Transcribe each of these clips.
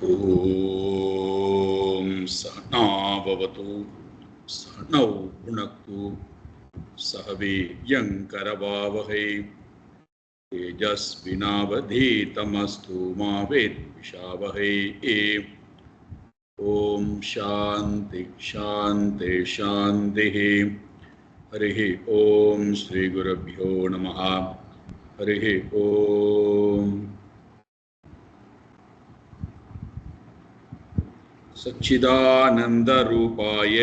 ஓம் சகனாபவது சகனௌ புனக்து சக வீர்யங்கரவாவகை தேஜஸ்வினாவதீதமஸ்து மா வித்விஷாவகை. ஓம் சாந்தி சாந்தி சாந்தி. ஹரி ஓம் ஸ்ரீ குருப்யோ நமः. ஹரி ஓம். सच्चिदानंदरूपाय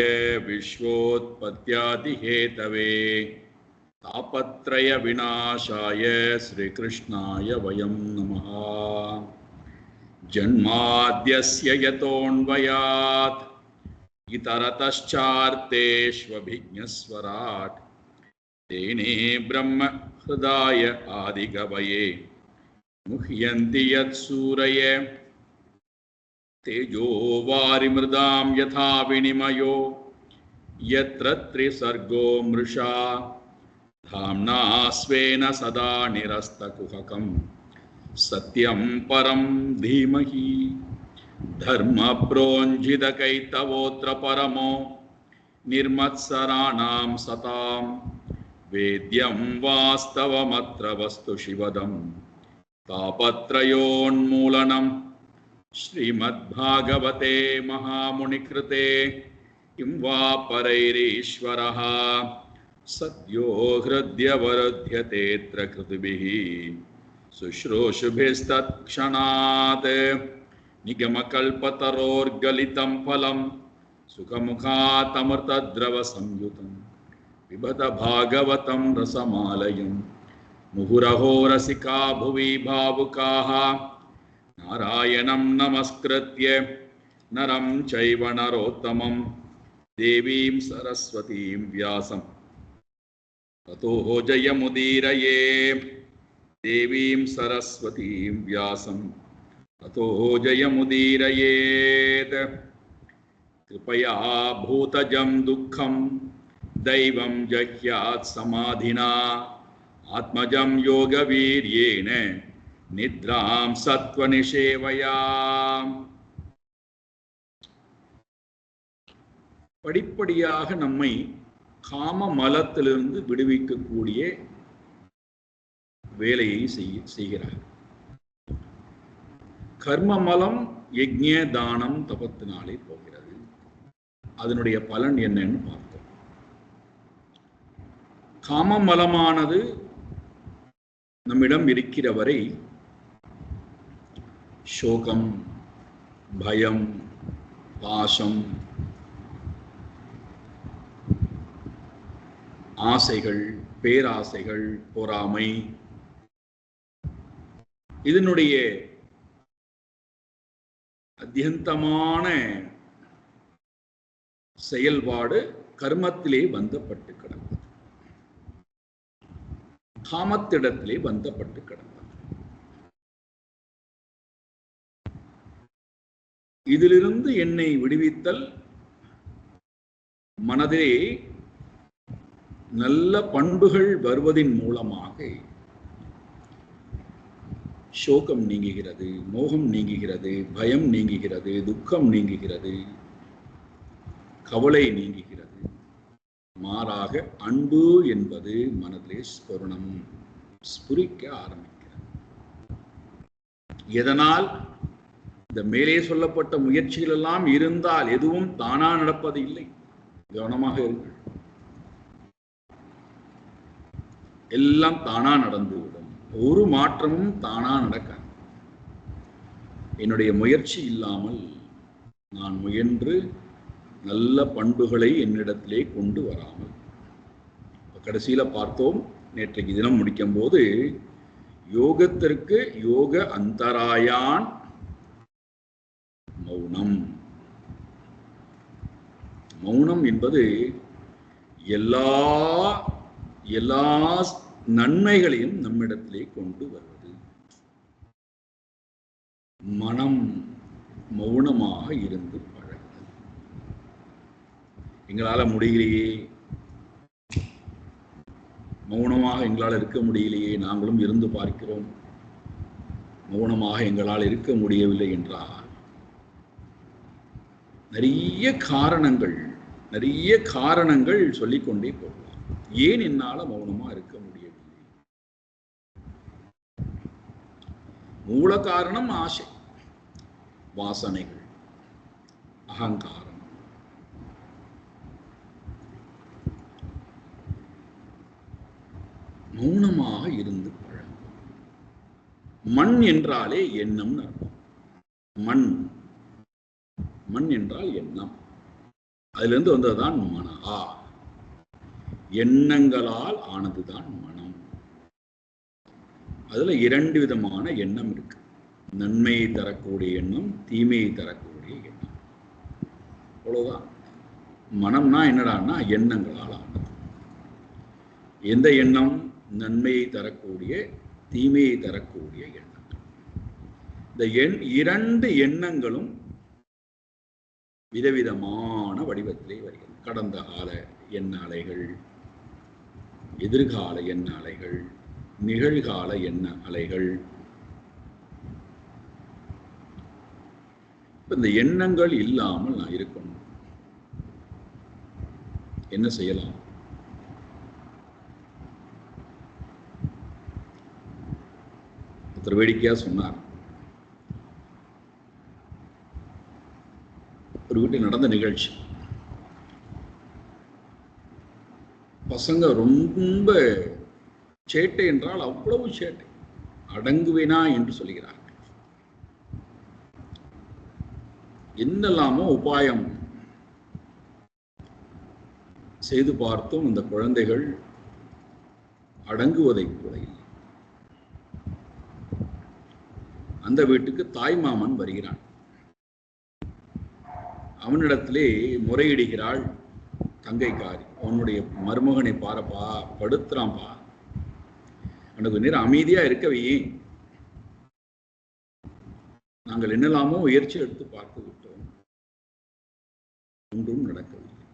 विश्वोत्पत्त्यादिहेतवे तापत्रय विनाशाय श्रीकृष्णाय वयं नमः. जन्माद्यस्य यतोऽन्वयात् इतरतश्चार्तेष्वभिज्ञस्वराट् तेने ब्रह्म हृदाय आदिकवये मुह्यन्ति यत्सूरये तेजो वारिमृदां यथा विनिमयो यत्र त्रिसर्गो मृषा धाम्ना स्वेन सदा निरस्तकुहकं सत्यं परं धीमहि. धर्मप्रोञ्झितकैतवोऽत्र परमो निर्मत्सराणां सतां वेद्यं वास्तवमत्र वस्तु शिवदं तापत्रयोन्मूलनं श्रीमद्भागवते महामुनिकृते किं वा परैरीश्वरः सद्यो हृद्यवरुध्यतेऽत्र कृतिभिः शुश्रूषुभिस्तत्क्षणात् निगमकल्पतरोर्गलितं फलं सुखमुखातमृतद्रवसंयुतं पिबत भागवतं रसमालयं मुहुरहो रसिका भुवि भावुकाः नारायणं नमस्कृत्य नरं चैव नरोत्तमं देवीं सरस्वतीं व्यासं ततो जयमुदीरये. देवीं सरस्वतीं व्यासं ततो जयमुदीरयेत्. कृपया भूतजं दुःखं दैवं जह्यात् समाधिना आत्मजं योगवीर्येण निद्रां सत्वनिषेवया. படிப்படியாக நம்மை காம மலத்திலிருந்து விடுவிக்கக்கூடிய வேலையை செய்கிறார். கர்ம மலம் யஜ்ஞ தானம் தபத்தினாலே போகிறது. அதனுடைய பலன் என்னன்னு பார்த்தோம். காம மலமானது நம்மிடம் இருக்கிற வரை சோகம், பயம், பாசம், ஆசைகள், பேராசைகள், பொறாமை, இதனுடைய அத்தியந்தமான செயல்பாடு கர்மத்திலே பந்தப்பட்டு கிடந்தது, காமத்திடத்திலே பந்தப்பட்டு கிடந்தது. இதிலிருந்து என்னை விடுவித்தல் மனதிலே நல்ல பண்புகள் வருவதின் மூலமாக சோகம் நீங்குகிறது, மோகம் நீங்குகிறது, பயம் நீங்குகிறது, துக்கம் நீங்குகிறது, கவலை நீங்குகிறது. மாறாக அன்பு என்பது மனதிலே ஸ்புரிக்க ஆரம்பிக்கிறது. எதனால்? இந்த மேலே சொல்லப்பட்ட முயற்சிகள் எல்லாம் இருந்தால் எதுவும் தானா நடப்பது இல்லை. கவனமாக இருங்கள். எல்லாம் தானா நடந்துவிடும். ஒரு மாற்றமும் தானா நடக்காது. என்னுடைய முயற்சி இல்லாமல் நான் முயன்று நல்ல பண்புகளை என்னிடத்திலே கொண்டு வராமல். கடைசியில பார்த்தோம், நேற்றைக்கு தினம் முடிக்கும் போது, யோகத்திற்கு யோக அந்தராயான் மௌனம். மௌனம் என்பது எல்லா நன்மைகளையும் நம்மிடத்திலே கொண்டு வருவது. மனம் மௌனமாக இருந்து பழகுது. எங்களால முடியலையே, மௌனமாக எங்களால் இருக்க முடியலையே, நாங்களும் இருந்து பார்க்கிறோம், மௌனமாக எங்களால் இருக்க முடியவில்லை என்றால் நிறைய காரணங்கள் சொல்லிக்கொண்டே போகலாம். ஏன் என்னால மௌனமா இருக்க முடியவில்லை? மூல காரணம் ஆசை, வாசனைகள், அகங்காரம். மௌனமாக இருந்து பழகும். மண் என்றாலே எண்ணம் அர்த்தம். மண் என்றால் எண்ணம். அதிலிருந்து வந்ததுதான் மனஹா. எண்ணங்களால் ஆனதுதான் மனம். அதுல 2 விதமான எண்ணம் இருக்கு. நன்மையை தரக்கூடிய எண்ணம், தீமையை தரக்கூடிய எண்ணம். அவ்வளவுதான். மனம்னா என்னடான்னா எண்ணங்களால் ஆனது. எந்த எண்ணம்? நன்மையை தரக்கூடிய, தீமையை தரக்கூடிய எண்ணம். இந்த 2 எண்ணங்களும் விதவிதமான வடிவத்திலே வருகிறது. கடந்த கால எண்ண அலைகள், எதிர்கால எண்ண அலைகள், நிகழ்கால எண்ண அலைகள். இந்த எண்ணங்கள் இல்லாமல் நான் இருக்கணும். என்ன செய்யலாம்? ஒருத்தர் வேடிக்கையா சொன்னார். ஒரு வீட்டில் நடந்த நிகழ்ச்சி. பசங்க ரொம்ப சேட்டை என்றால் அவ்வளவு சேட்டை. அடங்குவேனா என்று சொல்கிறார்கள். என்னெல்லாமோ உபாயம் செய்து பார்த்தும் இந்த குழந்தைகள் அடங்குவதை கூட இல்லை. அந்த வீட்டுக்கு தாய் மாமன் வருகிறான். அவனிடத்திலே முறையிடுகிறாள் தங்கைக்காரி. அவனுடைய மருமகனை பாரப்பா, படுத்துறான்பா, எனக்கு நேரம் அமைதியா இருக்கவையே. நாங்கள் என்னெல்லாமோ முயற்சி எடுத்து பார்த்து விட்டோம், ஒன்றும் நடக்கவில்லை.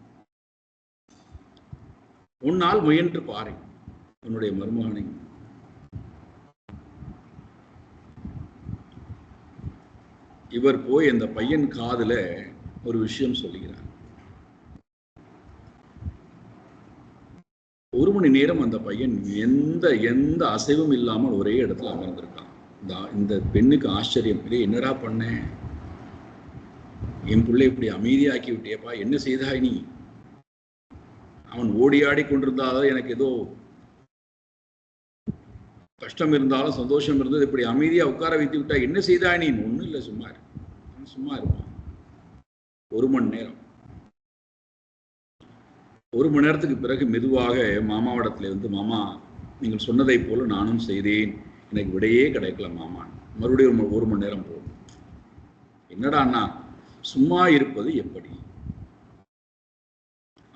உன்னால் முயன்று பாரு உன்னுடைய மருமகனை. இவர் போய் அந்த பையன் காதுல ஒரு விஷயம் சொல்லுகிறார். 1 மணி நேரம் அந்த பையன் எந்த அசைவும் இல்லாமல் ஒரே இடத்துல அமர்ந்திருக்கான். இந்த பெண்ணுக்கு ஆச்சரியம். என்னடா பண்ண? என் பிள்ளை இப்படி அமைதியாக்கி விட்டியப்பா, என்ன செய்தாய் நீ? அவன் ஓடி ஆடி கொண்டிருந்தாலும் எனக்கு ஏதோ கஷ்டம் இருந்தாலும் சந்தோஷம் இருந்தது, இப்படி அமைதியா உட்கார வைத்து விட்டா என்ன செய்தாய் நீ? ஒன்றும் இல்லை, சும்மா இருப்பான். 1 மணி நேரம். 1 மணி நேரத்துக்கு பிறகு மெதுவாக மாமாவிடத்துல வந்து, மாமா நீங்கள் சொன்னதை போல நானும் செய்தேன், எனக்கு விடையே கிடைக்கல மாமா. மறுபடியும் 1 மணி நேரம் போகும். என்னடா அண்ணா, சும்மா இருப்பது எப்படி?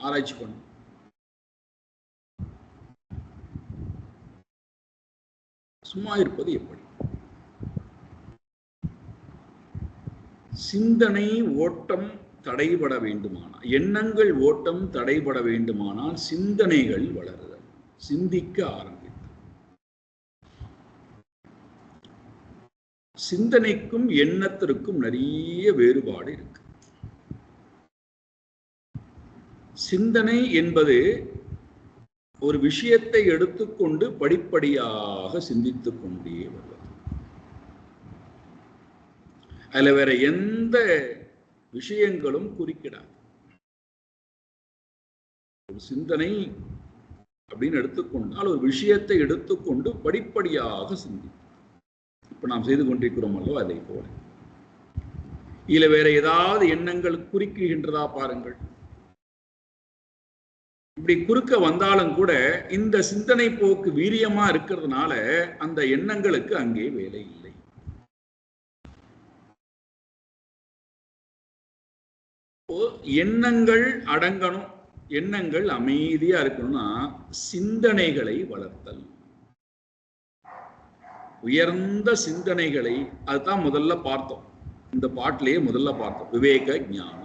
ஆராய்ச்சி பண்ணு. சும்மா இருப்பது எப்படி? சிந்தனை ஓட்டம் தடைபட வேண்டுமானால், எண்ணங்கள் ஓட்டம் தடைபட வேண்டுமானால் சிந்தனைகள் வளருதல், சிந்திக்க ஆரம்பித்து. சிந்தனைக்கும் எண்ணத்திற்கும் நிறைய வேறுபாடு இருக்கு. சிந்தனை என்பது ஒரு விஷயத்தை எடுத்துக்கொண்டு படிப்படியாக சிந்தித்துக் கொண்டே வருவது. அதுல வேற எந்த விஷயங்களும் குறுக்கிடாது. ஒரு சிந்தனை அப்படின்னு எடுத்துக்கொண்டால் ஒரு விஷயத்தை எடுத்துக்கொண்டு படிப்படியாக சிந்திக்கும். இப்ப நாம் செய்து கொண்டிருக்கிறோம் அல்லவா, அதை போல. இதுல வேற ஏதாவது எண்ணங்கள் குறுக்குகின்றதா பாருங்கள். இப்படி குறுக்க வந்தாலும் கூட இந்த சிந்தனை போக்கு வீரியமா இருக்கிறதுனால அந்த எண்ணங்களுக்கு அங்கே வேலை இல்லை. எண்ணங்கள் அடங்கணும், எண்ணங்கள் அமைதியா இருக்கணும்னா சிந்தனைகளை வளர்த்தல், உயர்ந்த சிந்தனைகளை, அதுதான் முதல்ல பார்த்தோம், இந்த பாட்டிலேயே முதல்ல பார்த்தோம், விவேக ஞானம்.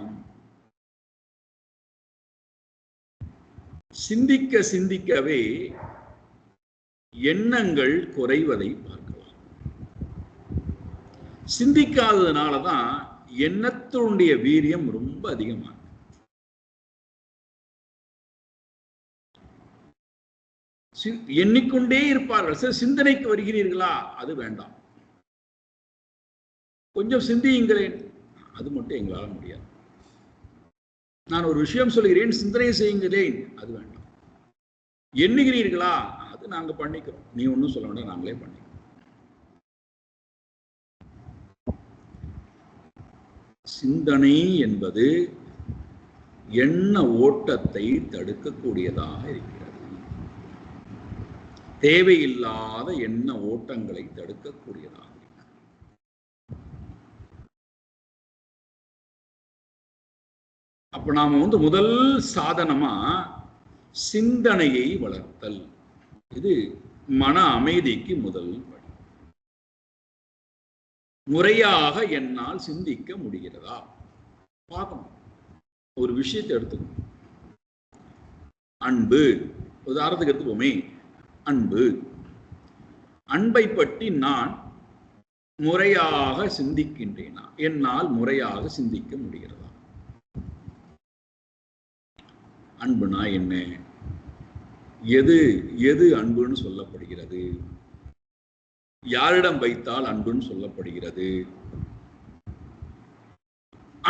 சிந்திக்க சிந்திக்கவே எண்ணங்கள் குறைவதை பார்க்கலாம். சிந்திக்காததுனாலதான் எண்ணத்தினுடைய வீரியம் ரொம்ப அதிகமாக. எண்ணிக்கொண்டே இருப்பார்கள். சில சிந்தனைக்கு வருகிறீர்களா? அது வேண்டாம். கொஞ்சம் சிந்தியுங்களேன். அது மட்டும் எங்களால் முடியாது. நான் ஒரு விஷயம் சொல்கிறேன், சிந்தனை செய்யுங்களேன். அது வேண்டாம். எண்ணுகிறீர்களா? அது நாங்க பண்ணிக்கிறோம். நீ ஒன்றும் சொல்ல வேண்டாம், நாங்களே பண்ணிக்கிறோம். சிந்தனை என்பது எண்ண ஓட்டத்தை தடுக்கக்கூடியதாக இருக்கிறது. தேவையில்லாத எண்ண ஓட்டங்களை தடுக்கக்கூடியதாக. அப்ப நாம முதல் சாதனமா சிந்தனையை வளர்த்தல். இது மன அமைதிக்கு முதல் படி. முறையாக என்னால் சிந்திக்க முடிகிறதா பார்க்கணும். ஒரு விஷயத்தை எடுத்துக்கணும். அன்பு உதாரணத்துக்கு எடுத்துக்கோமே. அன்பு, அன்பை பற்றி நான் முறையாக சிந்திக்கின்றேனா? என்னால் முறையாக சிந்திக்க முடிகிறதா? அன்புனா என்ன? எது எது அன்புன்னு சொல்லப்படுகிறது? யாரிடம் வைத்தால் அன்புன்னு சொல்லப்படுகிறது?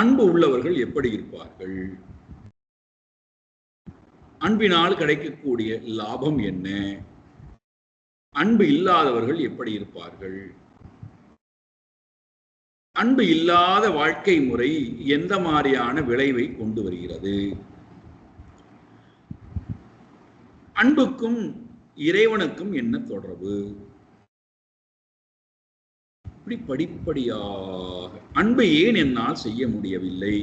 அன்பு உள்ளவர்கள் எப்படி இருப்பார்கள்? அன்பினால் கிடைக்கக்கூடிய லாபம் என்ன? அன்பு இல்லாதவர்கள் எப்படி இருப்பார்கள்? அன்பு இல்லாத வாழ்க்கை முறை எந்த மாதிரியான விளைவை கொண்டு வருகிறது? அன்புக்கும் இறைவனுக்கும் என்ன தொடர்பு? இப்படி படிப்படியாக அன்பை ஏன் என்னால் செய்ய முடியவில்லை?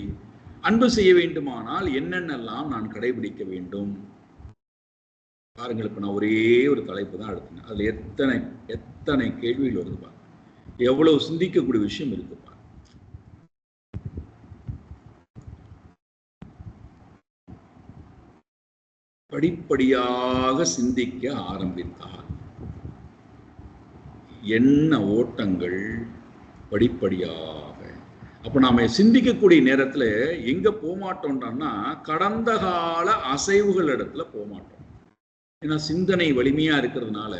அன்பு செய்ய வேண்டுமானால் என்னென்னலாம் நான் கடைபிடிக்க வேண்டும்? பாருங்கள், இப்ப நான் ஒரே ஒரு தலைப்பு தான் எடுத்தேன். அதுல எத்தனை எத்தனை கேள்விகள் வருது பாருங்க. எவ்வளவு சிந்திக்கக்கூடிய விஷயம் இருக்கு பாருங்க. படிப்படியாக சிந்திக்க ஆரம்பித்தால் எண்ண ஓட்டங்கள் படிப்படியாக. அப்ப நாம சிந்திக்கக்கூடிய நேரத்துல எங்க போமாட்டோம்னா கடந்த கால அசைவுகள் இடத்துல போமாட்டோம். ஏன்னா சிந்தனை வலிமையா இருக்கிறதுனால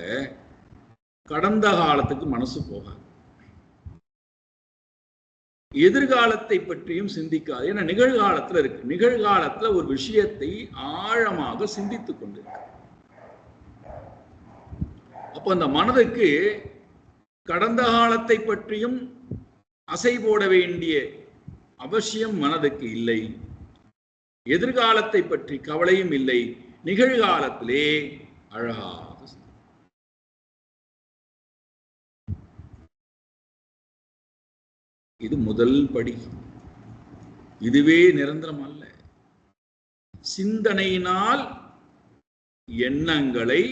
கடந்த காலத்துக்கு மனசு போகாது. எதிர்காலத்தை பற்றியும் சிந்திக்காது. ஏன்னா நிகழ்காலத்துல இருக்கு. நிகழ்காலத்துல ஒரு விஷயத்தை ஆழமாக சிந்தித்துக் கொண்டிருக்கு. அப்ப அந்த மனதுக்கு கடந்த காலத்தை பற்றியும் அசை போட வேண்டிய அவசியம் மனதுக்கு இல்லை. எதிர்காலத்தை பற்றி கவலையும் இல்லை. நிகழ்காலத்திலே அழகாக. இது முதல் படி. இதுவே நிரந்தரம் அல்ல. சிந்தனையினால் எண்ணங்களை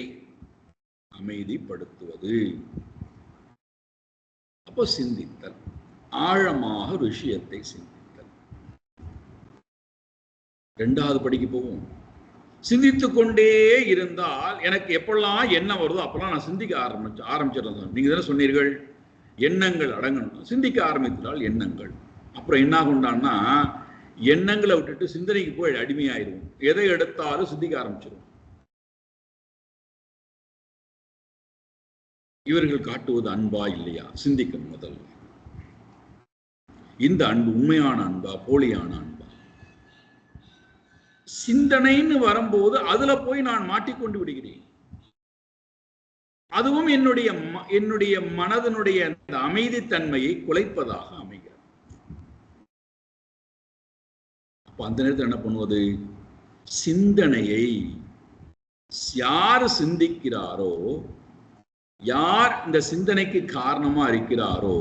அமைதிப்படுத்துவது. அப்போ சிந்தித்தல், ஆழமாக விஷயத்தை சிந்தித்தல். இரண்டாவது படிக்கு போவோம். சிந்தித்துக் கொண்டே இருந்தால் எனக்கு எப்பெல்லாம் எண்ணம் வருதோ அப்பெல்லாம் நான் சிந்திக்க ஆரம்பிச்சிடறேன். நீங்க தானே சொன்னீர்கள் எண்ணங்கள் அடங்கணும். சிந்திக்க ஆரம்பித்தால் எண்ணங்கள் அப்புறம் என்ன கொண்டான்னா எண்ணங்களை விட்டுட்டு சிந்தனைக்கு போய் அடிமையாயிருவோம். எதை எடுத்தாலும் சிந்திக்க ஆரம்பிச்சிடும். இவர்கள் காட்டுவது அன்பா இல்லையா சிந்திக்கணும் முதல்ல. இந்த அன்பு உண்மையான அன்பா போலியான அன்பா? சிந்தனைன்னு வரும்போது அதுல போய் நான் மாட்டிக்கொண்டு விடுகிறேன். அதுவும் என்னுடைய மனதனுடைய அந்த அமைதித்தன்மையை குலைப்பதாக அமைகிறது. அப்ப அந்த நேரத்தில் என்ன பண்ணுவது? சிந்தனையை யார் சிந்திக்கிறாரோ, யார் இந்த சிந்தனைக்கு காரணமா இருக்கிறாரோ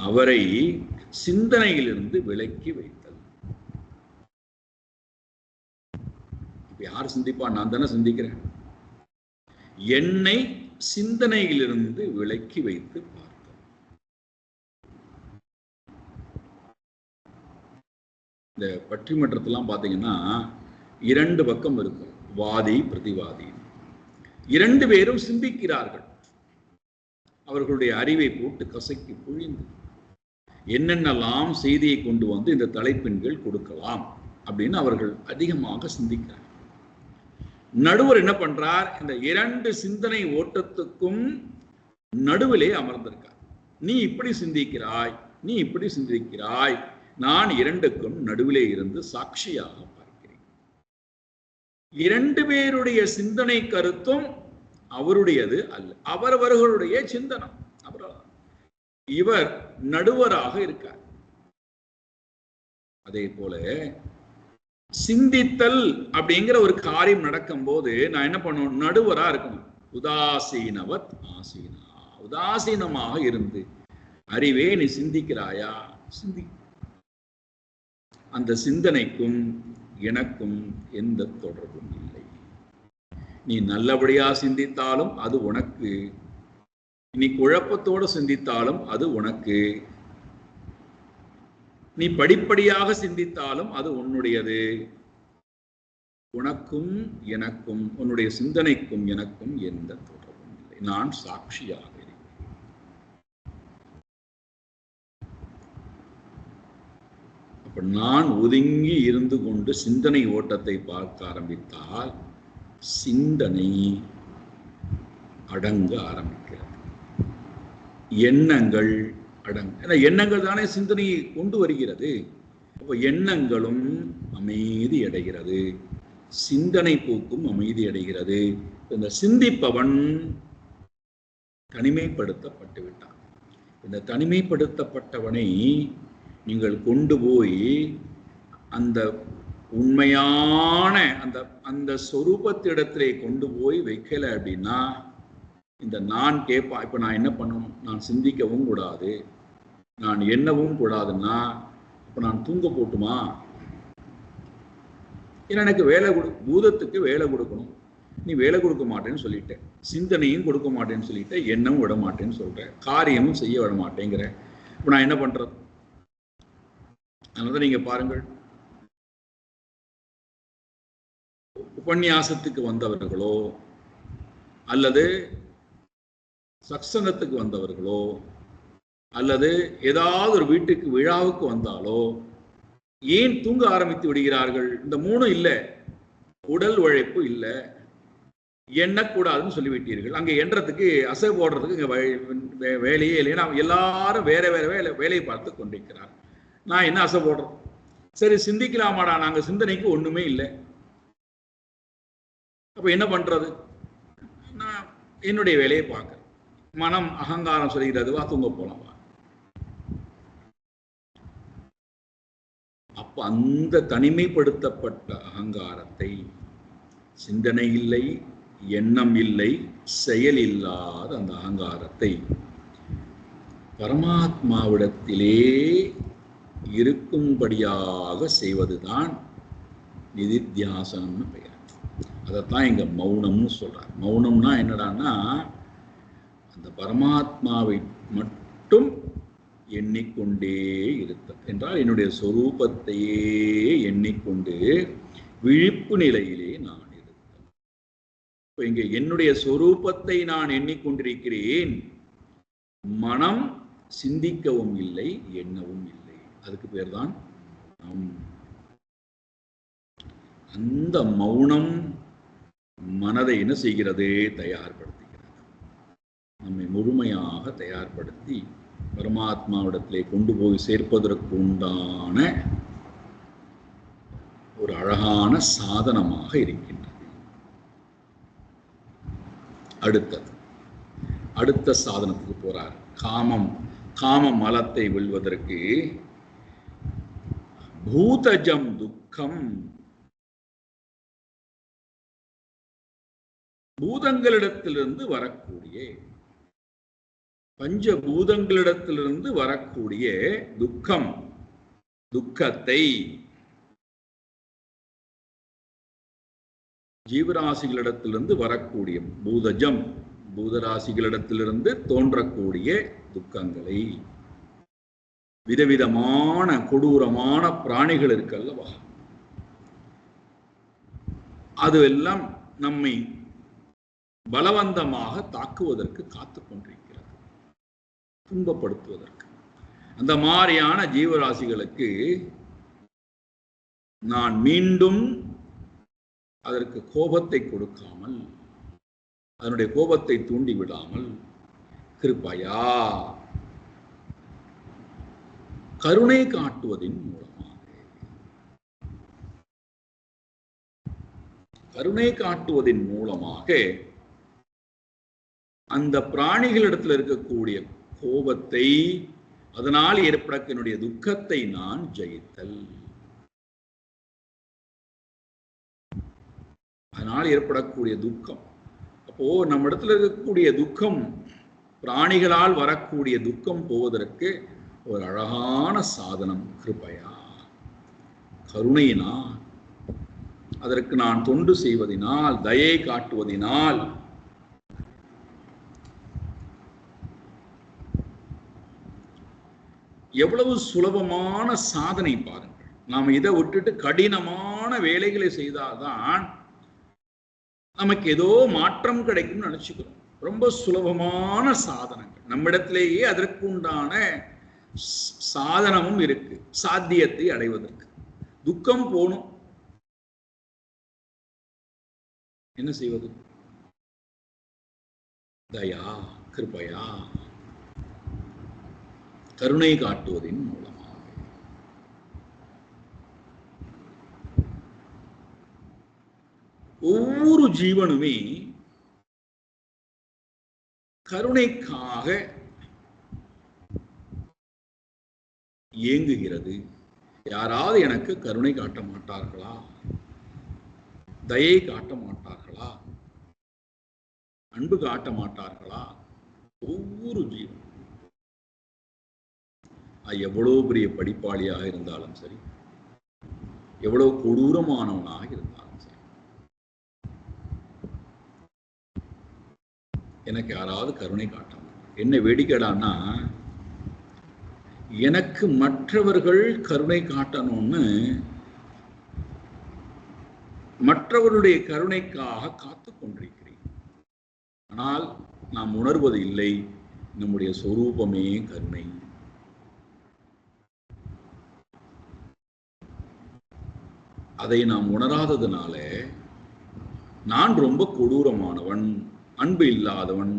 அவரை சிந்தனையிலிருந்து விலக்கி வைத்தல். இப்ப யார் சிந்திப்பா? நான் தானே சிந்திக்கிறேன். என்னை சிந்தனையிலிருந்து விலக்கி வைத்து பார்த்தல். இந்த பட்டிமன்றத்தெல்லாம் பார்த்தீங்கன்னா இரண்டு பக்கம் இருக்கும், வாதி பிரதிவாதி. இரண்டு பேரும் சிந்திக்கிறார்கள். அவர்களுடைய அறிவை போட்டு கசக்கி புழிந்து என்னென்னலாம் செய்தியை கொண்டு வந்து இந்த தலைப்பின்கள் கொடுக்கலாம் அப்படின்னு அவர்கள் அதிகமாக சிந்திக்கிறார். நடுவர் என்ன பண்றார்? இந்த இரண்டு சிந்தனை ஓட்டத்துக்கும் நடுவிலே அமர்ந்திருக்கார். நீ இப்படி சிந்திக்கிறாய், நீ இப்படி சிந்திக்கிறாய், நான் இரண்டுக்கும் நடுவிலே இருந்து சாட்சியாக பார்க்கிறேன். இரண்டு பேருடைய சிந்தனை கருத்தும் அவருடையது அல்ல, அவரவர்களுடைய சிந்தனம். இவர் நடுவராக இருக்கார். அதே போல சிந்தித்தல் அப்படிங்கிற ஒரு காரியம் நடக்கும் போது நான் என்ன பண்ணணும்? நடுவரா இருக்கணும். உதாசீனவத் ஆசீனா, உதாசீனமாக இருந்து, அறிவே நீ சிந்திக்கிறாயா? சிந்தி. அந்த சிந்தனைக்கும் எனக்கும் எந்த தொடர்பும் இல்லை. நீ நல்லபடியா சிந்தித்தாலும் அது உனக்கு, நீ குழப்பத்தோடு சிந்தித்தாலும் அது உனக்கு, நீ படிப்படியாக சிந்தித்தாலும் அது உன்னுடையது. உனக்கும் எனக்கும், உன்னுடைய சிந்தனைக்கும் எனக்கும் எந்த தொடர்பும் இல்லை. நான் சாட்சியாக இருக்கிறேன். அப்ப நான் ஒதுங்கி இருந்து கொண்டு சிந்தனை ஓட்டத்தை பார்க்க ஆரம்பித்தால் சிந்தனை அடங்க ஆரம்பிக்கிறது. எண்ணங்கள் அடங்கு. ஏன்னா எண்ணங்கள் தானே சிந்தனையை கொண்டு வருகிறது. அப்போ எண்ணங்களும் அமைதி அடைகிறது, சிந்தனை போக்கும் அமைதி அடைகிறது. இந்த சிந்திப்பவன் தனிமைப்படுத்தப்பட்டு விட்டான். இந்த தனிமைப்படுத்தப்பட்டவனை நீங்கள் கொண்டு போய் அந்த உண்மையான அந்த அந்த சொரூபத்திடத்திலே கொண்டு போய் வைக்கல அப்படின்னா இந்த நான் கேட்பா. இப்போ நான் என்ன பண்ணணும்? நான் சிந்திக்கவும் கூடாது, நான் எண்ணவும் கூடாதுன்னா இப்போ நான் தூங்க போட்டுமா? ஏன்னா எனக்கு வேலை பூதத்துக்கு வேலை கொடுக்கணும். நீ வேலை கொடுக்க மாட்டேன்னு சொல்லிட்ட, சிந்தனையும் கொடுக்க மாட்டேன்னு சொல்லிட்ட, எண்ணவும் விட மாட்டேன்னு சொல்ற, காரியமும் செய்ய விட மாட்டேங்கிற. இப்போ நான் என்ன பண்றது? அதனால நீங்க பாருங்கள், உபன்யாசத்துக்கு வந்தவர்களோ அல்லது சத்சங்கத்துக்கு வந்தவர்களோ அல்லது ஏதாவது ஒரு வீட்டுக்கு விழாவுக்கு வந்தாலோ ஏன் தூங்க ஆரம்பித்து விடுகிறார்கள்? இந்த மூணும் இல்லை, உடல் உழைப்பு இல்லை, எண்ணக்கூடாதுன்னு சொல்லிவிட்டீர்கள். அங்கே எண்ணறதுக்கு அசை போடுறதுக்கு இங்கே வேலையே இல்லை. ஏன்னா எல்லாரும் வேற வேற வேலையை பார்த்து கொண்டிருக்கிறார். நான் என்ன அசை போடுறேன்? சரி சிந்திக்கலாமாடா, நாங்க சிந்தனைக்கு ஒண்ணுமே இல்லை. அப்ப என்ன பண்றது? நான் என்னுடைய வேலையை பார்க்கிறேன். மனம் அகங்காரம் சொல்கிறது, வா தூங்க போலாம். அப்ப அந்த தனிமைப்படுத்தப்பட்ட அகங்காரத்தை, சிந்தனை இல்லை, எண்ணம் இல்லை, செயல் இல்லாத அந்த அகங்காரத்தை பரமாத்மாவிடத்திலே இருக்கும்படியாக செய்வதுதான் நிதித்தியாசனம்னு பெயர். அதைத்தான் இங்க மௌனம்னு சொல்றார். மௌனம்னா என்னடான்னா அந்த பரமாத்மாவை மட்டும் எண்ணிக்கொண்டே இருத்தல் என்றால் என்னுடைய சொரூபத்தையே எண்ணிக்கொண்டு விழிப்பு நிலையிலே நான் இருத்தல். இப்போ இங்கே என்னுடைய சொரூபத்தை நான் எண்ணிக்கொண்டிருக்கிறேன், மனம் சிந்திக்கவும் இல்லை, எண்ணவும் இல்லை. அதுக்கு பேர் தான் அந்த மௌனம் மனதை என்ன செய்கிறது? தயார்படுத்துகிறது. நம்மை முழுமையாக தயார்படுத்தி பரமாத்மாவிடத்திலே கொண்டு போய் சேர்ப்பதற்கு உண்டான ஒரு அழகான சாதனமாக இருக்கின்றது. அடுத்த சாதனத்துக்கு போறார். காம மலத்தை வெல்வதற்கு பூதஜம் துக்கம், பூதங்களிடத்திலிருந்து வரக்கூடிய, பஞ்சபூதங்களிடத்திலிருந்து வரக்கூடிய துக்கம், துக்கத்தை ஜீவராசிகளிடத்திலிருந்து வரக்கூடிய பூதஜம், பூதராசிகளிடத்திலிருந்து தோன்றக்கூடிய துக்கங்களை, விதவிதமான கொடூரமான பிராணிகள் இருக்கல்லவா, அதுவெல்லாம் நம்மை பலவந்தமாக தாக்குவதற்கு காத்து கொண்டிருக்கிறது, துன்பப்படுத்துவதற்கு. அந்த மாதிரியான ஜீவராசிகளுக்கு நான் மீண்டும் அதற்கு கோபத்தை கொடுக்காமல், அதனுடைய கோபத்தை தூண்டி விடாமல், கிருபையா கருணை காட்டுவதின் மூலமாக, கருணை காட்டுவதின் மூலமாக அந்த பிராணிகளிடத்தில் இருக்கக்கூடிய கோபத்தை, அதனால் ஏற்படக்கூடிய துக்கத்தை நான் ஜெயித்தல். அதனால் ஏற்படக்கூடிய துக்கம், அப்போ நம்ம இடத்துல இருக்கக்கூடிய துக்கம், பிராணிகளால் வரக்கூடிய துக்கம் போவதற்கு ஒரு அழகான சாதனம் கிருபையா, கருணையினால், அதற்கு நான் தொண்டு செய்வதினால், தயை காட்டுவதினால் எவ்வளவு சுலபமான சாதனை பாருங்கள். நாம் இதை விட்டுட்டு கடினமான வேலைகளை செய்தால்தான் நமக்கு ஏதோ மாற்றம் கிடைக்கும்னு நினைச்சுக்கிறோம். ரொம்ப சுலபமான சாதனங்கள் நம்மிடத்திலேயே அதற்கு உண்டான சாதனமும் இருக்கு, சாத்தியத்தை அடைவதற்கு. துக்கம் போணும், என்ன செய்வது? தயா, கிருபையா, கருணை காட்டுவதின் மூலமாக. ஒவ்வொரு ஜீவனுமே கருணைக்காக ஏங்குகிறது. யாராவது எனக்கு கருணை காட்ட மாட்டார்களா? தயை காட்ட மாட்டார்களா? அன்பு காட்ட மாட்டார்களா? ஒவ்வொரு ஜீவன் எவ்வளவு பெரிய படிப்பாளியாக இருந்தாலும் சரி, எவ்வளவு கொடூரமானவனாக இருந்தாலும் சரி, எனக்கு யாராவது கருணை காட்ட மாட்டாங்க. என்ன வேடிக்கைடான்னா, எனக்கு மற்றவர்கள் கருணை காட்டணும்னு மற்றவருடைய கருணைக்காக காத்து கொண்டிருக்கிறேன். ஆனால் நாம் உணர்வது இல்லை, நம்முடைய சொரூபமே கருணை. அதை நாம் உணராததுனால நான் ரொம்ப கொடூரமானவன், அன்பு இல்லாதவன்,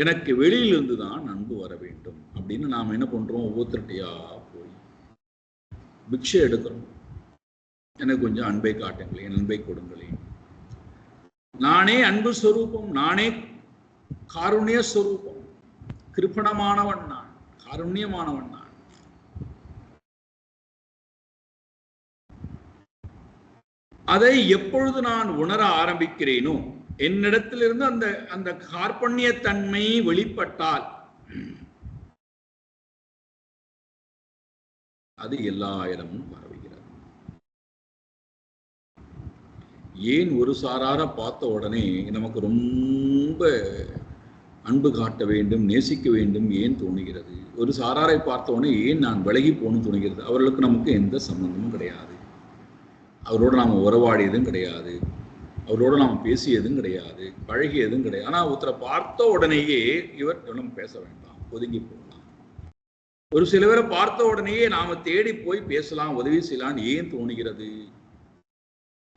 எனக்கு வெளியிலிருந்து தான் அன்பு வர வேண்டும் அப்படின்னு நாம் என்ன பண்றோம்? ஒவ்வொருத்தருட்டையா போய் பிக்ஷை எடுக்கிறோம். எனக்கு கொஞ்சம் அன்பை காட்டுங்களேன், அன்பை கொடுங்களேன். நானே அன்பு ஸ்வரூபம், நானே காருண்ய ஸ்வரூபம், கிருபணமானவன் நான், காருண்யமானவன் நான். அதை எப்பொழுது நான் உணர ஆரம்பிக்கிறேனோ, என்னிடத்திலிருந்து அந்த அந்த கார்பண்யத்தன்மை வெளிப்பட்டால் அது எல்லா இடமும் பரவுகிறது. ஏன் ஒரு சாரார பார்த்த உடனே நமக்கு ரொம்ப அன்பு காட்ட வேண்டும், நேசிக்க வேண்டும் ஏன் தோணுகிறது? ஒரு சாராரை பார்த்த உடனே ஏன் நான் விலகி போகணும்னு தோணுகிறது? அவர்களுக்கு நமக்கு எந்த சம்பந்தமும் கிடையாது, அவரோட நாம் உறவாடியதும் கிடையாது, அவரோட நாம் பேசியதும் கிடையாது, பழகியதும் கிடையாது. ஆனால் ஒருத்தரை பார்த்த உடனேயே இவர் நம்ம பேச வேண்டாம், ஒதுங்கி போகலாம். ஒரு சில பேரை பார்த்த உடனேயே நாம தேடி போய் பேசலாம், உதவி செய்யலாம்னு ஏன் தோணுகிறது?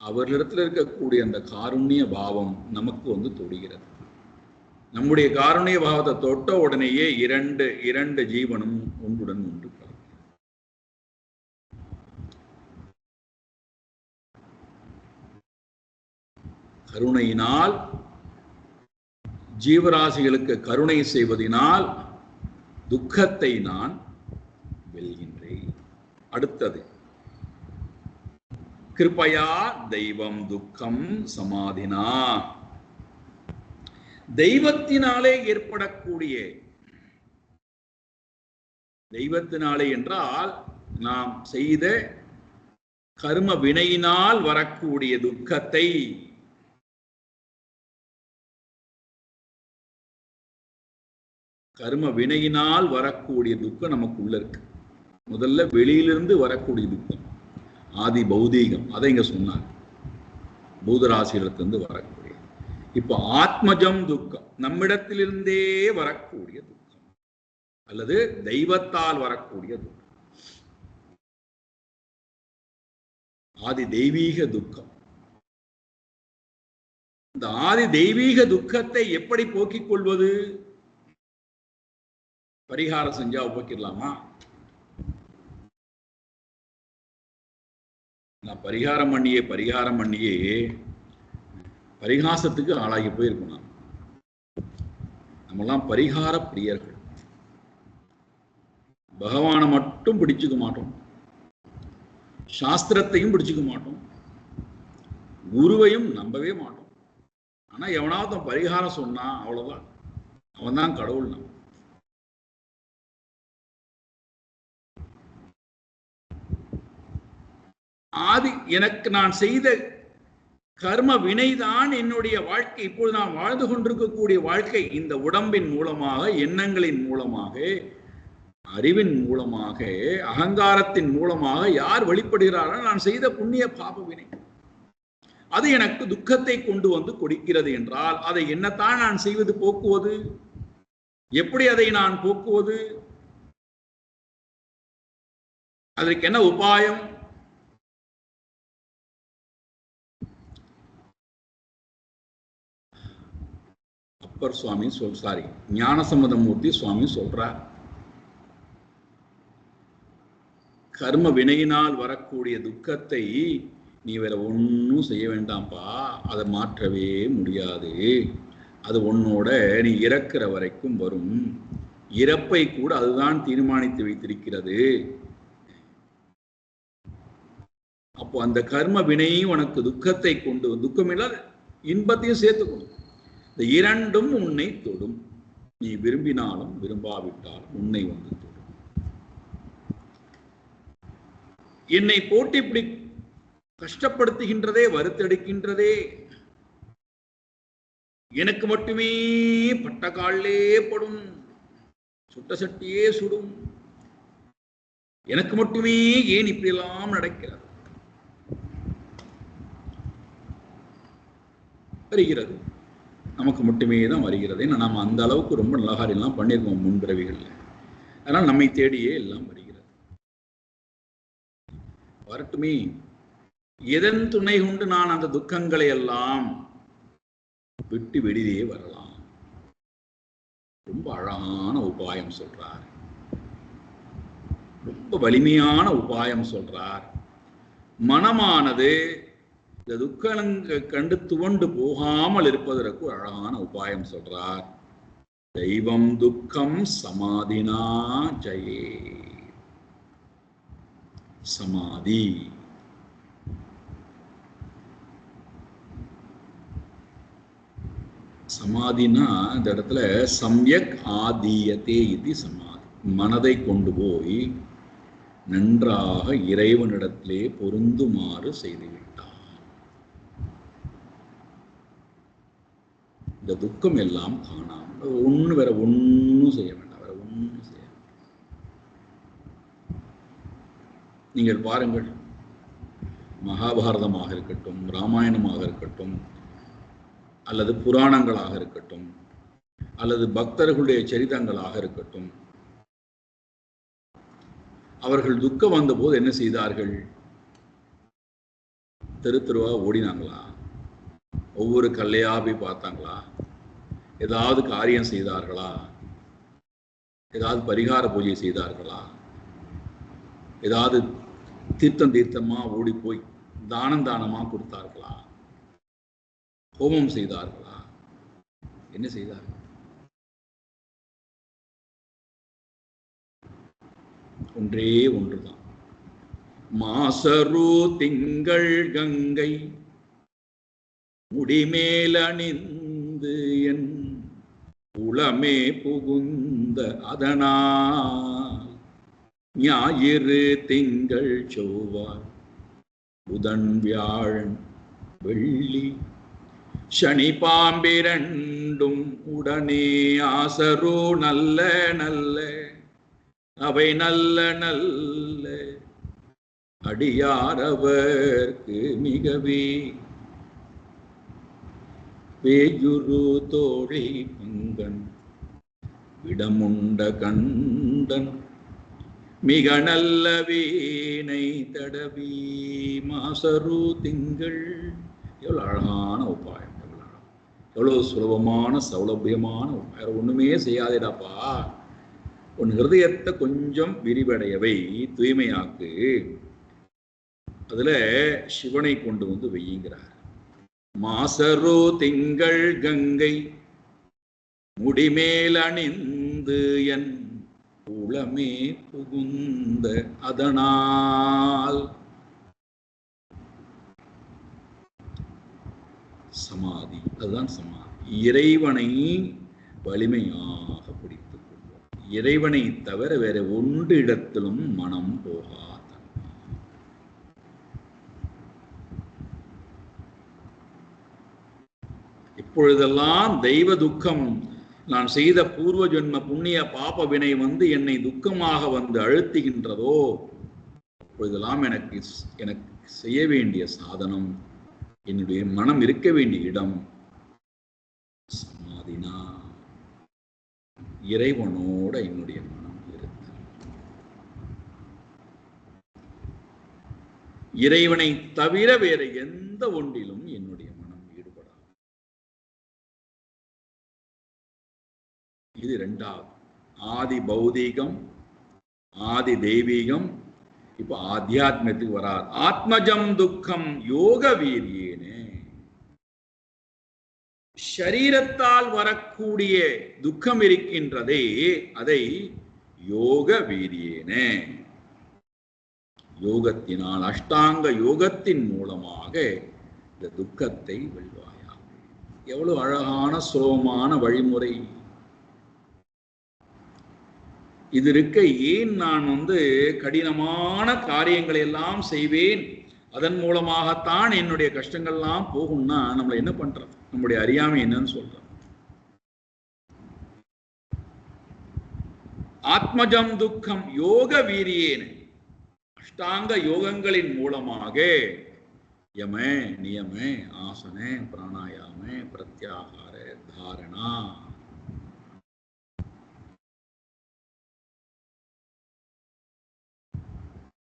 அவர்களிடத்தில் இருக்கக்கூடிய அந்த காருண்ய பாவம் நமக்கு தொடுகிறது. நம்முடைய காருண்ய பாவத்தை தொட்ட உடனேயே இரண்டு ஜீவனும் ஒன்றுடன் ஒன்று கலக்கும். கருணையினால், ஜீவராசிகளுக்கு கருணை செய்வதனால் துக்கத்தை நான் வெல்கின்றேன். அடுத்தது கிருபையா தெய்வம் துக்கம் சமாதினா. தெய்வத்தினாலே ஏற்படக்கூடிய, தெய்வத்தினாலே என்றால் நாம் செய்த கர்ம வினையினால் வரக்கூடிய துக்கத்தை கர்ம வினையினால் வரக்கூடிய துக்கம் நமக்குள்ள இருக்கு. முதல்ல வெளியிலிருந்து வரக்கூடிய துக்கம் ஆதி பௌதீகம், அதை இங்க சொன்னார், பூதராசியிலிருந்து வரக்கூடிய. இப்ப ஆத்மஜம் துக்கம், நம்மிடத்திலிருந்தே வரக்கூடிய துக்கம். அல்லது தெய்வத்தால் வரக்கூடிய துக்கம், ஆதி தெய்வீக துக்கம். இந்த ஆதி தெய்வீக துக்கத்தை எப்படி போக்கிக் கொள்வது? பரிகாரம் செஞ்சா போக்கிடலாமா? நான் பரிகாரம் பண்ணியே பரிகாசத்துக்கு ஆளாகி போயிருக்கணும். நம்மெல்லாம் பரிகார பிரியர்கள். பகவானை மட்டும் பிடிச்சுக்க மாட்டோம், சாஸ்திரத்தையும் பிடிச்சுக்க மாட்டோம், குருவையும் நம்பவே மாட்டோம். ஆனா எவனாவது பரிகாரம் சொன்னா அவ்வளவுதான், அவன் தான் கடவுள். நம்ம ஆதி எனக்கு நான் செய்த கர்ம வினைதான் என்னுடைய வாழ்க்கை. இப்பொழுது நான் வாழ்ந்து கொண்டிருக்கக்கூடிய வாழ்க்கை இந்த உடம்பின் மூலமாக, எண்ணங்களின் மூலமாக, அறிவின் மூலமாக, அகங்காரத்தின் மூலமாக யார் வெளிப்படுகிறார்கள்? நான் செய்த புண்ணிய பாப வினை. அது எனக்கு துக்கத்தை கொண்டு வந்து கொடுக்கிறது என்றால் அதை என்னத்தான் நான் செய்வது, போக்குவது? எப்படி அதை நான் போக்குவது? அதற்கு என்ன உபாயம்? அப்பர் சுவாமி ஞானசம்பந்தமூர்த்தி சுவாமி சொல்றார், கர்ம வினையினால் வரக்கூடிய துக்கத்தை நீ வேற ஒன்னும் செய்ய வேண்டாம்பா, அதை மாற்றவே முடியாது. அது உன்னோட நீ இறக்கிற வரைக்கும் வரும். இறப்பை கூட அதுதான் தீர்மானித்து வைத்திருக்கிறது. அப்போ அந்த கர்ம வினையும் உனக்கு துக்கத்தை கொண்டு, துக்கம் இல்லாத இன்பத்தையும் சேர்த்துக்கணும். இந்த இரண்டும் உன்னை தொடும். நீ விரும்பினாலும் விரும்பாவிட்டாலும் உன்னை வந்து தொடும். என்னை போட்டு இப்படி கஷ்டப்படுத்துகின்றதே, வருத்தெடுக்கின்றதே, எனக்கு மட்டுமே பட்ட காலே படும், சுட்ட சட்டியே சுடும், எனக்கு மட்டுமே ஏன் இப்படியெல்லாம் நடக்கிறது வருகிறது? நமக்கு மட்டுமே தான் வருகிறது. ஏன்னா நம்ம அந்த அளவுக்கு ரொம்ப நல்ல காரியம்லாம் பண்ணியிருக்கோம் முன்பிறவிகள்ல. அதனால் நம்மை தேடியே எல்லாம் வருகிறது. வரட்டுமே. எதன் துணை கொண்டு நான் அந்த துக்கங்களை எல்லாம் விட்டு வெளியே வரலாம்? ரொம்ப அழகான உபாயம் சொல்றார், ரொம்ப வலிமையான உபாயம் சொல்றார். மனமானது இந்த துக்கங்களை கண்டு துவண்டு போகாமல் இருப்பதற்கு ஒரு அழகான உபாயம் சொல்றார். தெய்வம் துக்கம் சமாதினா ஜெயே. சமாதி, சமாதினா இந்த இடத்துல சம்யக் ஆதீயத்தே இது சமாதி. மனதை கொண்டு போய் நன்றாக இறைவனிடத்திலே பொருந்துமாறு செய்துவிட்டார். இந்த துக்கம் எல்லாம் காணாமல் ஒன்று வேற ஒன்றும் செய்ய வேண்டாம், வேற ஒன்றும் செய்ய வேண்டாம். நீங்கள் பாருங்கள், மகாபாரதமாக இருக்கட்டும், ராமாயணமாக இருக்கட்டும், அல்லது புராணங்களாக இருக்கட்டும், அல்லது பக்தர்களுடைய சரிதங்களாக இருக்கட்டும், அவர்கள் துக்கம் வந்த போது என்ன செய்தார்கள்? தெரு தெருவா ஓடினாங்களா? ஒவ்வொரு கல்லையா போய் பார்த்தாங்களா? ஏதாவது காரியம் செய்தார்களா? ஏதாவது பரிகார பூஜை செய்தார்களா? ஏதாவது தீர்த்தமா ஓடி போய் தானமா கொடுத்தார்களா? ஹோமம் செய்தார்களா? என்ன செய்தார்கள்? ஒன்றே ஒன்றுதான். மாசரு திங்கள் கங்கை முடிமேல் அணிந்து என் உளமே புகுந்த அதனால் ஞாயிறு திங்கள் செவ்வாய் புதன் வியாழன் வெள்ளி சனி பாம்பிரண்டும் உடனே ஆசரு நல்ல நல்ல அவை நல்ல நல்ல அடியாரவர்க்கு மிகவே பேயுரு தோழி பங்கன் விடமுண்ட கண்டன் மிக நல்ல வீணை தடவி மாசரு திங்கள். எவ்வளவு அழகான உபாயம், எவ்வளவு சுலபமான சௌலபியமான வேற ஒண்ணுமே செய்யாதேடாப்பா. உன் ஹிருதயத்தை கொஞ்சம் விரிவடையவை, தூய்மையாக்கு, அதுல சிவனை கொண்டு வந்து வெய்யுங்கிறார். மாசரு திங்கள் கங்கை முடிமேல் அணிந்து என் உளமே புகுந்த அதனால். சமாதி, அதுதான் சமாதி. இறைவனை வலிமையாக பிடித்துக் கொள்வோம். இறைவனை தவிர வேற ஒன்று இடத்திலும் மனம் போகாத. இப்பொழுதெல்லாம் தெய்வ துக்கம், நான் செய்த பூர்வ ஜென்ம புண்ணிய பாப வினை வந்து என்னை துக்கமாக வந்து அழுத்துகின்றதோ, அப்பொழுதெல்லாம் எனக்கு செய்ய வேண்டிய சாதனம், என்னுடைய மனம் இருக்க வேண்டிய இடம் சமாதினா, இறைவனோட என்னுடைய மனம் இருக்க. இறைவனை தவிர வேற எந்த ஒன்றிலும் என்னுடைய மனம் ஈடுபடாது. இது இரண்டாவது. ஆதி பௌதீகம், ஆதி தெய்வீகம். இப்ப ஆத்தியாத்மத்துக்கு வராது. ஆத்மஜம் துக்கம் யோக வீரியேனே. ஷரீரத்தால் வரக்கூடிய துக்கம் இருக்கின்றதே, அதை யோக வீரியேனே, யோகத்தினால், அஷ்டாங்க யோகத்தின் மூலமாக இந்த துக்கத்தை வெல்வாயாக. எவ்வளவு அழகான சுலபமான வழிமுறை இது இருக்க. ஏன் நான் கடினமான காரியங்களை எல்லாம் செய்வேன், அதன் மூலமாகத்தான் என்னுடைய கஷ்டங்கள்லாம் போகும்னா நம்மளை என்ன பண்றது? நம்முடைய அறியாமை என்னன்னு சொல்றோம். ஆத்மஜம் துக்கம் யோக வீரியேன, அஷ்டாங்க யோகங்களின் மூலமாக யம நியம ஆசன பிராணாயாம பிரத்யாகார தாரணா,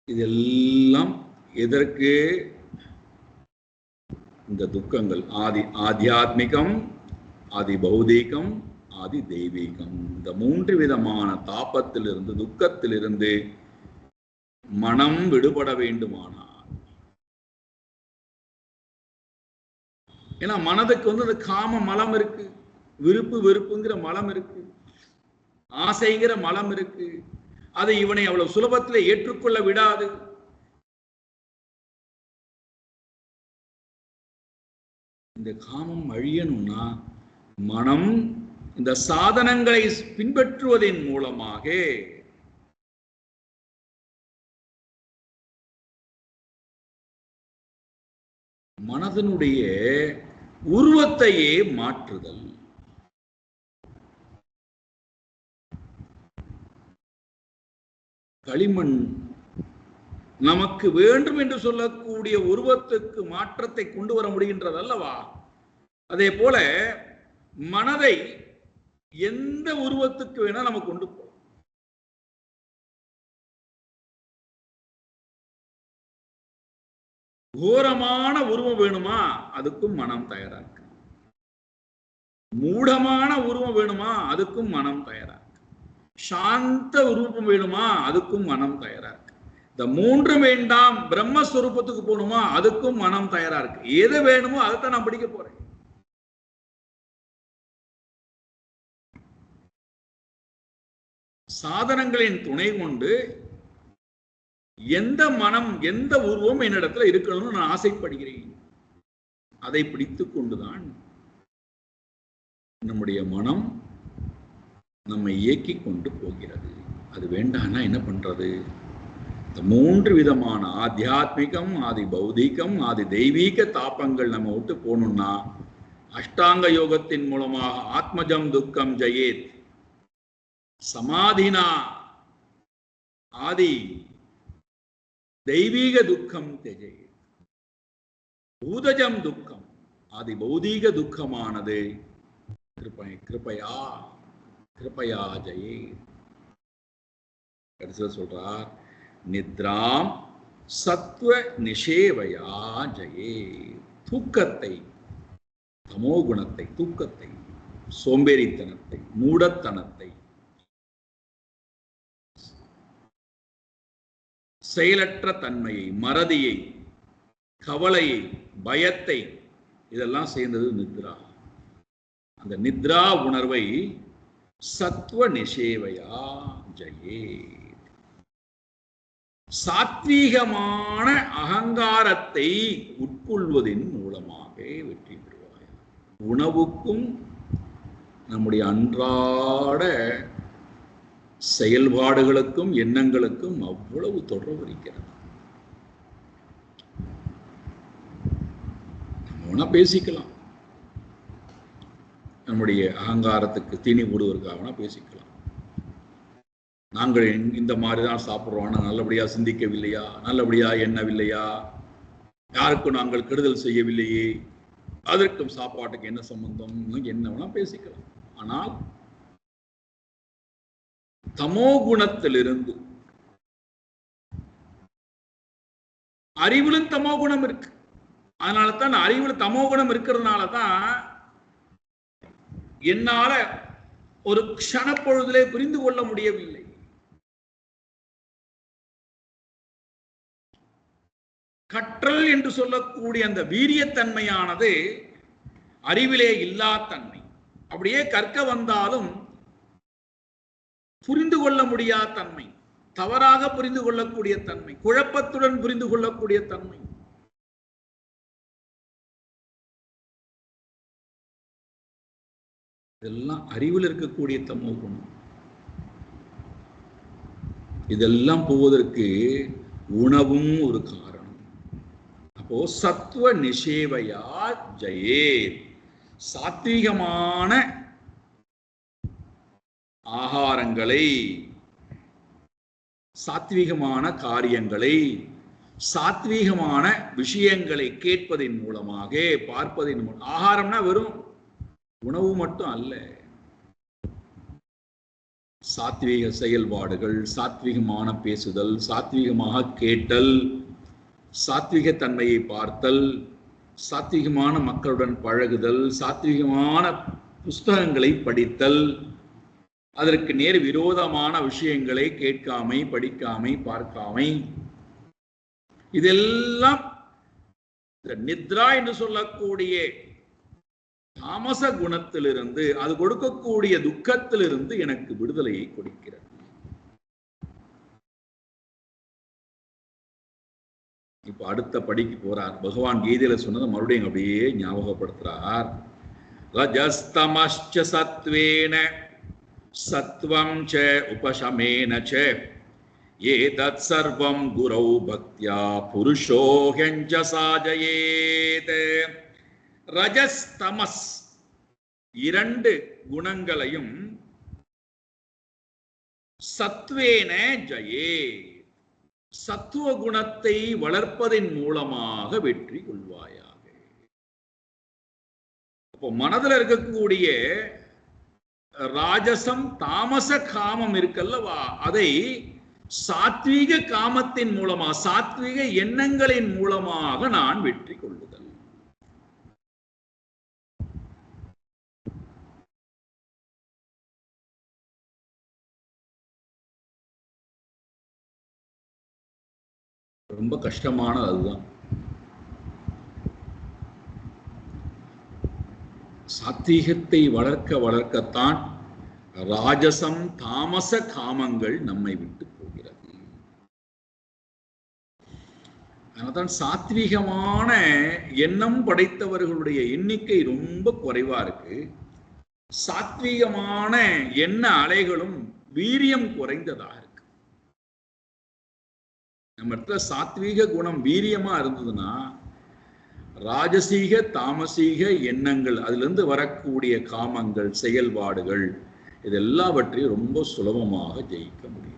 இதெல்லாம் எதற்கு? இந்த துக்கங்கள் ஆத்தியாத்மிகம், ஆதி பௌதீகம், ஆதி தெய்வீகம், இந்த மூன்று விதமான தாபத்திலிருந்து, துக்கத்திலிருந்து மனம் விடுபட வேண்டுமானால், ஏன்னா மனதுக்கு அந்த காம மலம் இருக்கு, விருப்பு வெறுப்புங்கிற மலம் இருக்கு, ஆசைங்கிற மலம் இருக்கு. அதை இவனை அவ்வளவு சுலபத்தில் ஏற்றுக்கொள்ள விடாது. இந்த காமம் அழியணும்னா மனம் இந்த சாதனங்களை பின்பற்றுவதன் மூலமாக மனதனுடைய உருவத்தையே மாற்றுதல். களிமண் நமக்கு வேண்டும் என்று சொல்லக்கூடிய உருவத்துக்கு மாற்றத்தை கொண்டு வர முடிகின்றது அல்லவா? அதே போல மனதை எந்த உருவத்துக்கு வேணா நம்ம கொண்டு போறோம். கோரமான உருவம் வேணுமா, அதுக்கும் மனம் தயாரா இருக்கு. மூடமான உருவம் வேணுமா, அதுக்கும் மனம் தயாரா இருக்கு. சாந்த உருவம் வேணுமா, அதுக்கும் மனம் தயாரா இருக்கு. இந்த மூன்று வேண்டாம் பிரம்மஸ்வரூபத்துக்கு போகணுமா, அதுக்கும் மனம் தயாரா இருக்கு. எது வேணுமோ அதைத்தான் நான் படிக்க போறேன். சாதனங்களின் துணை கொண்டு எந்த மனம், எந்த உருவம் என்னிடத்துல இருக்கணும்னு நான் ஆசைப்படுகிறேன், அதை பிடித்துக் கொண்டுதான் நம்முடைய மனம் நம்மை இயக்கி கொண்டு போகிறது. அது வேண்டாம்னா என்ன பண்றது? இந்த மூன்று விதமான ஆத்தியாத்மிகம், ஆதி பௌதீகம், ஆதி தெய்வீக தாபங்கள் நம்ம விட்டு போகணும்னா அஷ்டாங்க யோகத்தின் மூலமாக ஆத்மஜம் துக்கம் ஜெயேத், சமாதினா ஆதி தெய்வீக துக்கம் தெஜேத், பூதஜம் துக்கம் ஆதி பௌதீக துக்கமானது கிருபையா கிருபயா ஜெயே. கடைசியில் சொல்றார், நித்ராம் சத்வ நிஷேவயா ஜெயே. தூக்கத்தை, தமோ குணத்தை, தூக்கத்தை, சோம்பேறித்தனத்தை, மூடத்தனத்தை, செயலற்ற தன்மையை, மறதியை, கவலையை, பயத்தை, இதெல்லாம் சேர்ந்தது நித்ரா. அந்த நித்ரா உணர்வை சத்வ நிஷேவயா ஜெயே. சாத்வீகமான அகங்காரத்தை உட்கொள்வதின் மூலமாக வெற்றி பெறுவாய். உணவுக்கும் நம்முடைய அன்றாட செயல்பாடுகளுக்கும் எண்ணங்களுக்கும் அவ்வளவு தொடர்பு இருக்கிறது. நம்ம பேசிக்கலாம், நம்முடைய அகங்காரத்துக்கு தீனி போடுவதற்காக பேசிக்கலாம். நாங்கள் இந்த மாதிரி தான் சாப்பிட்றோம், ஆனால் நல்லபடியா சிந்திக்கவில்லையா, நல்லபடியா எண்ணவில்லையா, யாருக்கும் நாங்கள் கெடுதல் செய்யவில்லையே, அதற்கும் சாப்பாட்டுக்கு என்ன சம்பந்தம், என்ன வேணா பேசிக்கலாம். ஆனால் தமோ குணத்திலிருந்து, அறிவிலும் தமோ குணம் இருக்கு, அதனால தான் அறிவுல தமோ குணம் இருக்கிறதுனால தான் என்னால ஒரு க்ஷண பொழுதிலே புரிந்து கொள்ள முடியவில்லை. கற்றல் என்று சொல்லக்கூடிய அந்த வீரியத்தன்மையானது அறிவிலே இல்லா தன்மை. அப்படியே கற்க வந்தாலும் புரிந்து கொள்ள முடியாத தன்மை, தவறாக புரிந்து கொள்ளக்கூடிய தன்மை, குழப்பத்துடன் புரிந்து கொள்ளக்கூடிய தன்மை. இதெல்லாம் அறிவில் இருக்கக்கூடிய தமோ குணம். இதெல்லாம் போவதற்கு உணவும் ஒரு காரணம். அப்போ சத்துவ நிஷேவயா ஜெயே. சாத்வீகமான ஆகாரங்களை, சாத்வீகமான காரியங்களை, சாத்வீகமான விஷயங்களை கேட்பதின் மூலமாக, பார்ப்பதின் மூலம். ஆகாரம்னா வெறும் உணவு மட்டும் அல்ல, சாத்வீக செயல்பாடுகள், சாத்வீகமான பேசுதல், சாத்வீகமாக கேட்டல், சாத்வீக தன்மையை பார்த்தல், சாத்வீகமான மக்களுடன் பழகுதல், சாத்வீகமான புஸ்தகங்களை படித்தல், அதற்கு நேர் விரோதமான விஷயங்களை கேட்காமை, படிக்காமை, பார்க்காமை, இதெல்லாம் நித்ரா என்று சொல்லக்கூடிய தாமச குணத்திலிருந்து, அது கொடுக்கக்கூடிய துக்கத்திலிருந்து எனக்கு விடுதலையை கொடுக்கிறது. இப்ப அடுத்த படிக்கு போறார். பகவான் கீதையில சொன்னதை மறுபடியும் அப்படியே ஞாபகப்படுத்துறார். ரஜஸ்தமஸ்ச சத்வேன சத்வம் ச உபசமேன ச ஏதத் சர்வம் குரௌ பக்த்யா புருஷோ ஹ்யஞ்ச சாஜயேத். ரஜஸ் தமஸ் இரண்டு குணங்களையும் சத்வேன ஜயே, சத்துவ குணத்தை வளர்ப்பதன் மூலமாக வெற்றி கொள்வாயாக. அப்போ மனதில் இருக்கக்கூடிய ராஜசம் தாமச காமம் இருக்கல்லவா, அதை சாத்வீக காமத்தின் மூலமாக, சாத்வீக எண்ணங்களின் மூலமாக நான் வெற்றி கொள்ளுதல். ரொம்ப கஷ்டமானது அதுதான். சாத்வீகத்தை வளர்க்க வளர்க்கத்தான் ராஜசம் தாமச காமங்கள் நம்மை விட்டு போகிறது. அதனால்தான் சாத்வீகமான எண்ணம் படைத்தவர்களுடைய எண்ணிக்கை ரொம்ப குறைவா இருக்கு. சாத்வீகமான எண்ண அலைகளும் வீரியம் குறைந்ததாக இருக்கு. நம்ம இடத்துல சாத்வீக குணம் வீரியமா இருந்ததுன்னா ராஜசீக தாமசீக எண்ணங்கள், அதுல இருந்து வரக்கூடிய காமங்கள், செயல்பாடுகள், இது எல்லாவற்றையும் ரொம்ப சுலபமாக ஜெயிக்க முடியும்.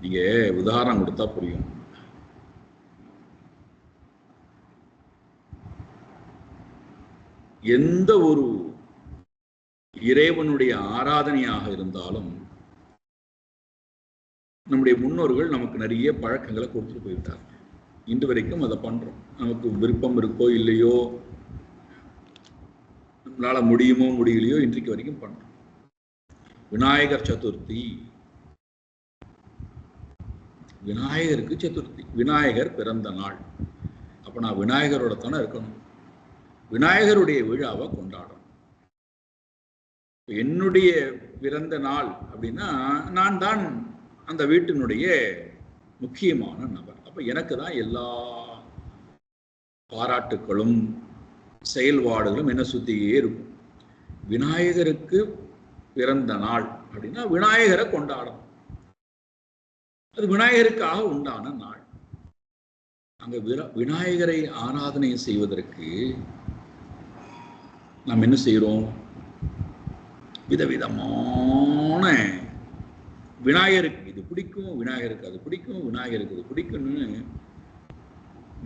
நீங்க உதாரணம் கொடுத்தா புரியும். எந்த ஒரு இறைவனுடைய ஆராதனையாக இருந்தாலும் நம்முடைய முன்னோர்கள் நமக்கு நிறைய பழக்கங்களை கொடுத்துட்டு போயிட்டாங்க. இன்று வரைக்கும் அதை பண்றோம். நமக்கு விருப்பம் இருக்கோ இல்லையோ, நம்மளால முடியுமோ முடியலையோ, இன்றைக்கு வரைக்கும் பண்றோம். விநாயகர் சதுர்த்தி, விநாயகருக்கு சதுர்த்தி, விநாயகர் பிறந்த நாள். அப்ப நான் விநாயகரோட தானே இருக்கணும், விநாயகருடைய விழாவை கொண்டாடணும். என்னுடைய பிறந்த நாள் அப்படின்னா நான் தான் அந்த வீட்டினுடைய முக்கியமான நபர். அப்ப எனக்கு தான் எல்லா பாராட்டுக்களும் செயல்பாடுகளும் என்ன சுத்தியே இருக்கும். விநாயகருக்கு பிறந்த நாள் அப்படின்னா விநாயகரை கொண்டாடணும். அது விநாயகருக்காக உண்டான நாள். அங்க விநாயகரை ஆராதனை செய்வதற்கு நாம் என்ன செய்யறோம்? விதவிதமான விநாயகருக்கு இது பிடிக்கும், விநாயகருக்கு அது பிடிக்கும், விநாயகருக்கு இது பிடிக்கும்னு,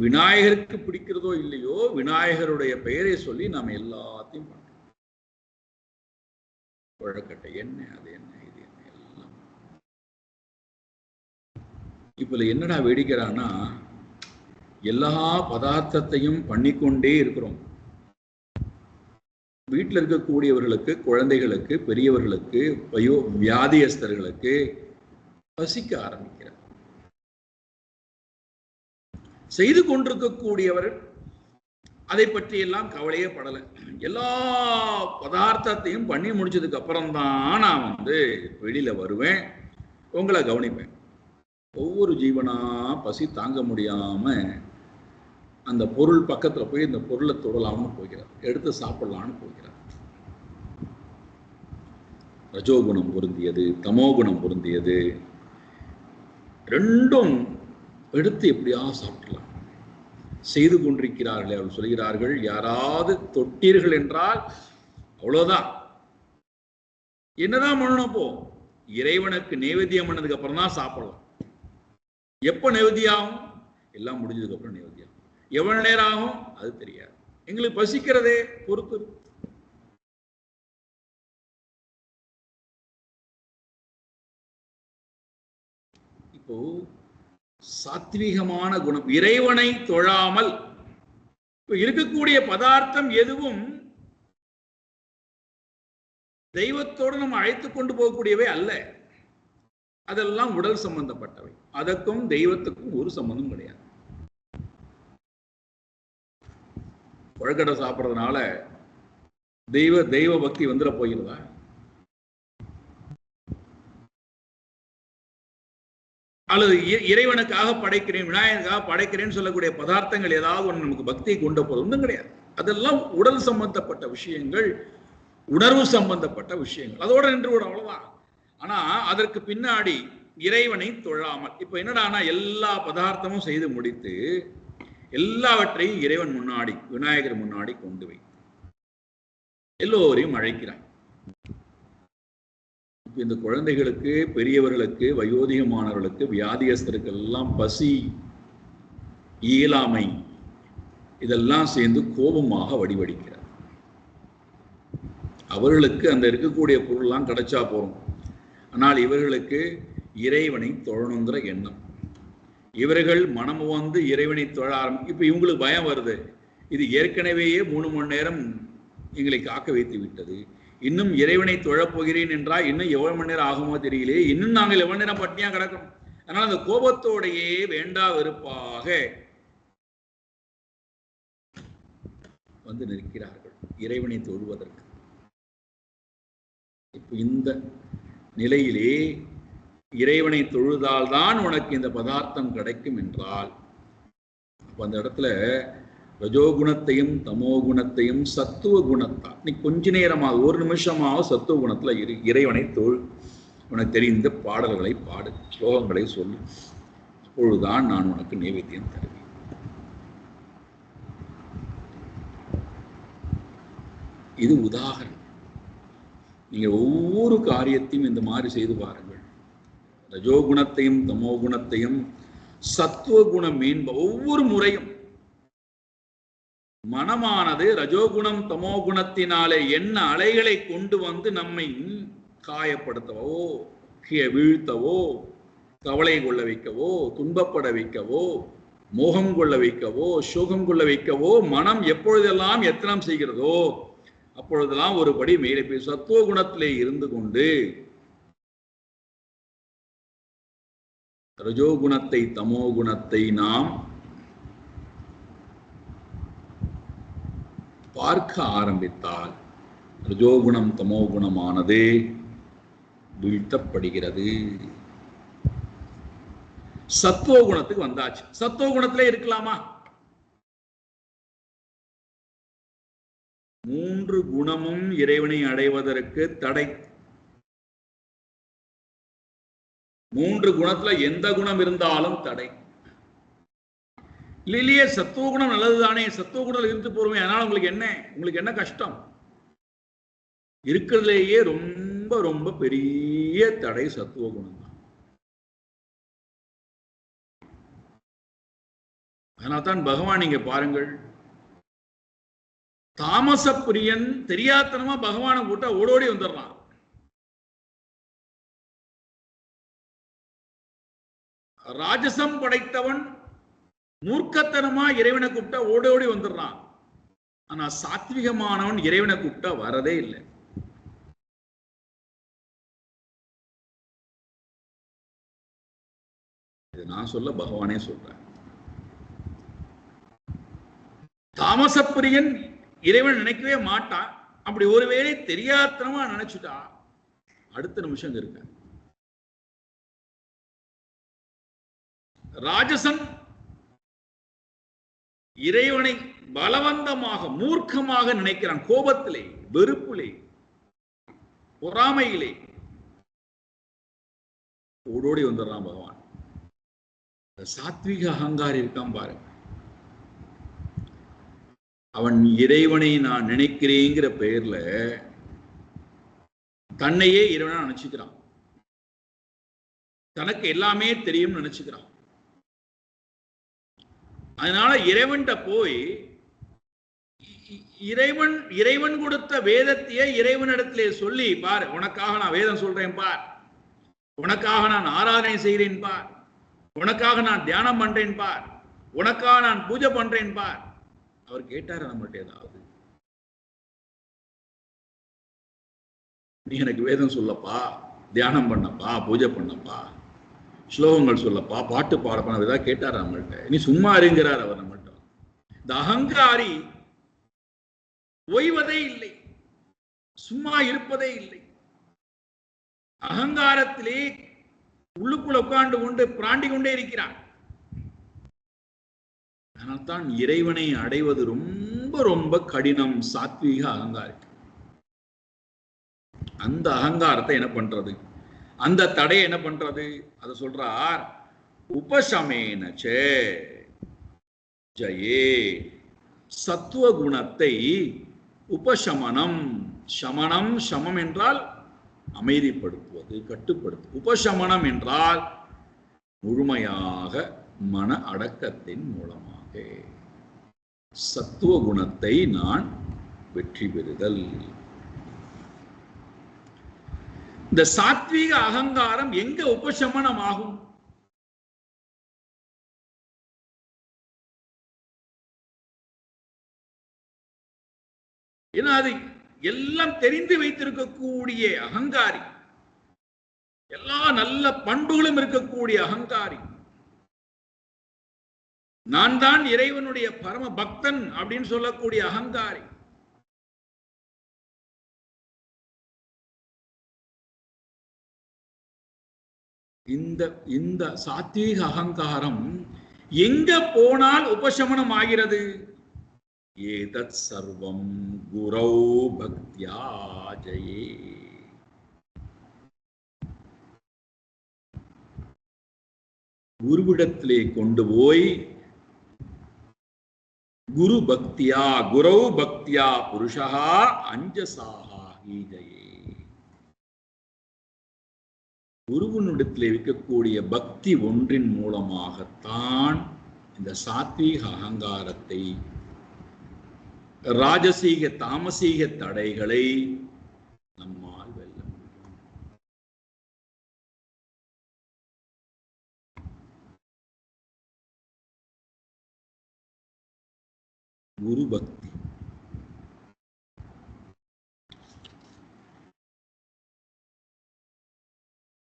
விநாயகருக்கு பிடிக்கிறதோ இல்லையோ விநாயகருடைய பெயரை சொல்லி நாம் எல்லாத்தையும் பண்றோம். கொழுக்கட்டை என்ன, அது என்ன, இது என்ன, எல்லாம். இப்ப என்னடா வேடிக்கிறான்னா, எல்லா பதார்த்தத்தையும் பண்ணிக்கொண்டே இருக்கிறோம். வீட்டில் இருக்கக்கூடியவர்களுக்கு, குழந்தைகளுக்கு, பெரியவர்களுக்கு, வியாதியஸ்தர்களுக்கு பசிக்க ஆரம்பிக்கிறார். செய்து கொண்டிருக்கக்கூடியவர் அதை பற்றி எல்லாம் கவலையே படலை. எல்லா பதார்த்தத்தையும் பண்ணி முடிச்சதுக்கு அப்புறம் தான் நான் வெளியில வருவேன், உங்களை கவனிப்பேன். ஒவ்வொரு ஜீவனா பசி தாங்க முடியாம அந்த பொருள் பக்கத்துல போய் இந்த பொருளை தொடலாம்னு போகிறார், எடுத்து சாப்பிடலான்னு போகிறார். ரஜோகுணம் பொருந்தியது, தமோகுணம் பொருந்தியது, ரெண்டும் எடுத்து எப்படியா சாப்பிடலாம் செய்து கொண்டிருக்கிறார்கள். அவர்கள் சொல்கிறார்கள், யாராவது தொட்டீர்கள் என்றால் அவ்வளவுதான். என்னதான் பண்ணணும்? போ இறைவனுக்கு நைவேத்தியம் பண்ணதுக்கு அப்புறம் தான் சாப்பிடலாம். எப்ப நைவேத்தியம்? எல்லாம் முடிஞ்சதுக்கு அப்புறம் நைவேத்தியம். எவ்வளவு நேரம் ஆகும் அது தெரியாது. எங்களுக்கு பசிக்கிறதே பொறுத்து. இப்போ சாத்வீகமான குணம், இறைவனை தொழாமல் இருக்கக்கூடிய பதார்த்தம் எதுவும் தெய்வத்தோடு நம்ம அழைத்து கொண்டு போகக்கூடியவை அல்ல. அதெல்லாம் உடல் சம்பந்தப்பட்டவை. அதற்கும் தெய்வத்துக்கும் ஒரு சம்பந்தம் கிடையாது. கொழுக்கட்டை சாப்பிட்றதுனால தெய்வ பக்தி வந்துட போகிறதா? அல்லது இறைவனுக்காக படைக்கிறேன், விநாயகனுக்காக படைக்கிறேன்னு சொல்லக்கூடிய பதார்த்தங்கள் ஏதாவது ஒன்று நமக்கு பக்தியை கொண்டு போறது ஒன்றும் கிடையாது. அதெல்லாம் உடல் சம்பந்தப்பட்ட விஷயங்கள், உணர்வு சம்பந்தப்பட்ட விஷயங்கள். அதோட நின்று விட, அவ்வளவுதான். ஆனா அதற்கு பின்னாடி இறைவனை தொழாமல், இப்ப என்னடானா எல்லா பதார்த்தமும் செய்து முடித்து எல்லாவற்றையும் இறைவன் முன்னாடி, விநாயகர் முன்னாடி கொண்டு வை, எல்லோரையும் அழைக்கிறான். இந்த குழந்தைகளுக்கு, பெரியவர்களுக்கு, வயோதிகமானவர்களுக்கு, வியாதியஸ்தருக்கு எல்லாம் பசி, இயலாமை இதெல்லாம் சேர்ந்து கோபமாக வடிவடிக்கிறார். அவர்களுக்கு அந்த இருக்கக்கூடிய பொருள்லாம் கிடைச்சா போறோம். ஆனால் இவர்களுக்கு இறைவனை தொழணுங்கிற எண்ணம். இவர்கள் மனம் இறைவனை தொழ இப்ப இவங்களுக்கு பயம் வருது. இது ஏற்கனவேயே 3 மணி நேரம் எங்களை காக்க வைத்து விட்டது. இன்னும் இறைவனை தொழப் போகிறேன் என்றால் இன்னும் எவ்வளவு மணி நேரம் ஆகுமோ தெரியலே, இன்னும் நாங்கள் எவ்வளவு நேரம் பட்டினியா கிடக்கணும். அதனால அந்த கோபத்தோடையே வேண்டா வெறுப்பாக நிற்கிறார்கள் இறைவனை தொழுவதற்கு. இப்ப இந்த நிலையிலே இறைவனை தொழுதால்தான் உனக்கு இந்த பதார்த்தம் கிடைக்கும் என்றால், அப்ப அந்த இடத்துல ரஜோகுணத்தையும் தமோகுணத்தையும் சத்துவ குணத்தால் நீ கொஞ்ச நேரமாக, ஒரு நிமிஷமாக சத்துவ குணத்துல இறைவனை தொழு. உனக்கு தெரிந்த பாடல்களை பாடு, ஸ்லோகங்களை சொல்லு. அப்பொழுதுதான் நான் உனக்கு நைவேத்தியம் தருவேன். இது உதாரணம். நீங்க ஒவ்வொரு காரியத்தையும் இந்த மாதிரி செய்து பாருங்கள். ரஜோகுணத்தையும் தமோகுணத்தையும் சத்துவ குணம் ஒவ்வொரு முறையும் மனமானது ரஜோகுணம் தமோகுணத்தினாலே என்ன அலைகளை கொண்டு வந்து நம்மை காயப்படுத்தவோ, வீழ்த்தவோ, கவலை கொள்ள வைக்கவோ, துன்பப்பட வைக்கவோ, மோகம் கொள்ள வைக்கவோ, சோகம் கொள்ள வைக்கவோ மனம் எப்பொழுதெல்லாம் எத்தனம் செய்கிறதோ அப்பொழுதெல்லாம் ஒரு படி மேலே போய் சத்துவ குணத்திலே இருந்து கொண்டு ரஜோகுணத்தை தமோகுணத்தை நாம் பார்க்க ஆரம்பித்தால் ரஜோகுணம் தமோகுணமானது வீழ்த்தப்படுகிறது. சத்துவ குணத்துக்கு வந்தாச்சு. சத்துவ குணத்திலே இருக்கலாமா? 3 குணமும் இறைவனை அடைவதற்கு தடை. 3 குணத்துல எந்த குணம் இருந்தாலும் தடை. இல்லையே சத்துவ குணம் நல்லதுதானே, சத்துவ குணம் இருந்து போறோமே, அதனால உங்களுக்கு என்ன கஷ்டம்? இருக்கிறதுலேயே ரொம்ப ரொம்ப பெரிய தடை சத்துவ குணம் தான். அதனால்தான் பகவான் இங்க பாருங்கள், தாமச பிரியன் தெரியாத்தனமா பகவானை கூட்ட ஓடோடி வந்துடுறான். ராஜசம் படைத்தவன் மூர்க்கத்தனமா இறைவனை கூப்பிட்டா ஓடோடி வந்துடுறான். ஆனா சாத்விகமானவன் இறைவனை கூப்பிட்டா வரதே இல்லை. இது நான் சொல்ல, பகவானே சொல்றேன். தாமசப்பிரியன் இறைவன் நினைக்கவே மாட்டான். அப்படி ஒருவேளை தெரியாத்தனமா நினைச்சுட்டா அடுத்த நிமிஷம் இருக்க. ராஜசன் இறைவனை பலவந்தமாக மூர்க்கமாக நினைக்கிறான். கோபத்திலே, வெறுப்பிலே, பொறாமையிலே ஓடோடி வந்துடுறான் பகவான். சாத்விக அகங்காரி இருக்கான் பாருங்க, அவன் இறைவனை நான் நினைக்கிறேங்கிற பெயர்ல தன்னையே இறைவனா நினைச்சுக்கிறான். தனக்கு எல்லாமே தெரியும் நினைச்சுக்கிறான். அதனால இறைவன்கிட்ட போய் இறைவன் கொடுத்த வேதத்தையே இறைவனிடத்திலே சொல்லி, பார் உனக்காக நான் வேதம் சொல்றேன் பார், உனக்காக நான் ஆராதனை செய்கிறேன் பார், உனக்காக நான் தியானம் பண்றேன் பார், உனக்காக நான் பூஜை பண்றேன் பார். அவர் கேட்டாரு நம்மகிட்ட ஏதாவது? நீ எனக்கு வேதம் சொல்லப்பா, தியானம் பண்ணப்பா, பூஜை பண்ணப்பா, ஸ்லோகங்கள் சொல்லப்பா, பாட்டு பாடப்பா, ஏதாவது கேட்டாரு நம்மள்கிட்ட? நீ சும்மா இருங்கிறார் அவர் நம்மகிட்ட. இந்த அகங்காரி ஓய்வதே இல்லை, சும்மா இருப்பதே இல்லை. அகங்காரத்திலே உள்ளுக்குள்ள உட்கார்ந்து கொண்டு பிராண்டி கொண்டே இருக்கிறான். அதனால்தான் இறைவனை அடைவது ரொம்ப ரொம்ப கடினம் சாத்வீக அகங்காரி. அந்த அகங்காரத்தை என்ன பண்றது? அந்த தடையை என்ன பண்றது? அதை சொல்றார், உபசமேனச்சே ஜயே. சத்துவ குணத்தை உபசமனம், சமணம், சமம் என்றால் அமைதிப்படுத்துவது, கட்டுப்படுத்து. உபசமனம் என்றால் முழுமையாக மன அடக்கத்தின் மூலமாக சத்துவ குணத்தை நான் வெற்றி பெறுதல். இந்த சாத்வீக அகங்காரம் எங்க உபசமனம் ஆகும்? ஏன்னா அது எல்லாம் தெரிந்து வைத்திருக்கக்கூடிய அகங்காரி, எல்லா நல்ல பண்புகளும் இருக்கக்கூடிய அகங்காரி, நான் தான் இறைவனுடைய பரம பக்தன் அப்படின்னு சொல்லக்கூடிய அகங்காரி. இந்த சாத்வீக அகங்காரம் எங்க போனால் உபசமனம் ஆகிறது? ஏதத் சர்வம் குரௌ பக்த்யா ஜயே. குருவிடத்திலே கொண்டு போய் குரு பக்தியா, குரௌ பக்தியா புருஷா அஞ்சசாஹா ஹீஜயே. குருவினிடத்தில் இருக்கக்கூடிய பக்தி ஒன்றின் மூலமாகத்தான் இந்த சாத்வீக அகங்காரத்தை ராஜசீக தாமசீக தடைகளை நம்மால் வெல்ல முடியும். குரு பக்தி.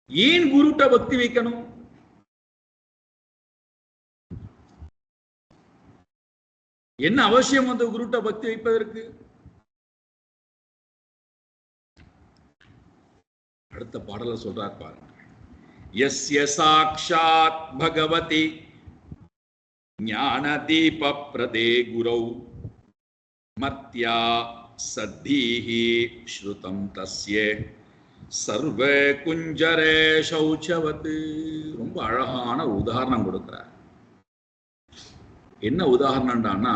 ஏன் குருட்ட பக்தி வைக்கணும்? என்ன அவசியம் வந்து குருட்ட பக்தி வைப்பதற்கு? அடுத்த பாடல சொல்றார் பாருங்க. யஸ்ய சாக்ஷாத் பகவதி ஞான தீப பிரதே குரௌ மத்யா சத்தீஹி ஸ்ருதம் தஸ்ய சர்வ குஞ்சரே சௌச்சவத். ரொம்ப அழகான உதாரணம் கொடுக்கிறார். என்ன உதாரணம்டான்னா,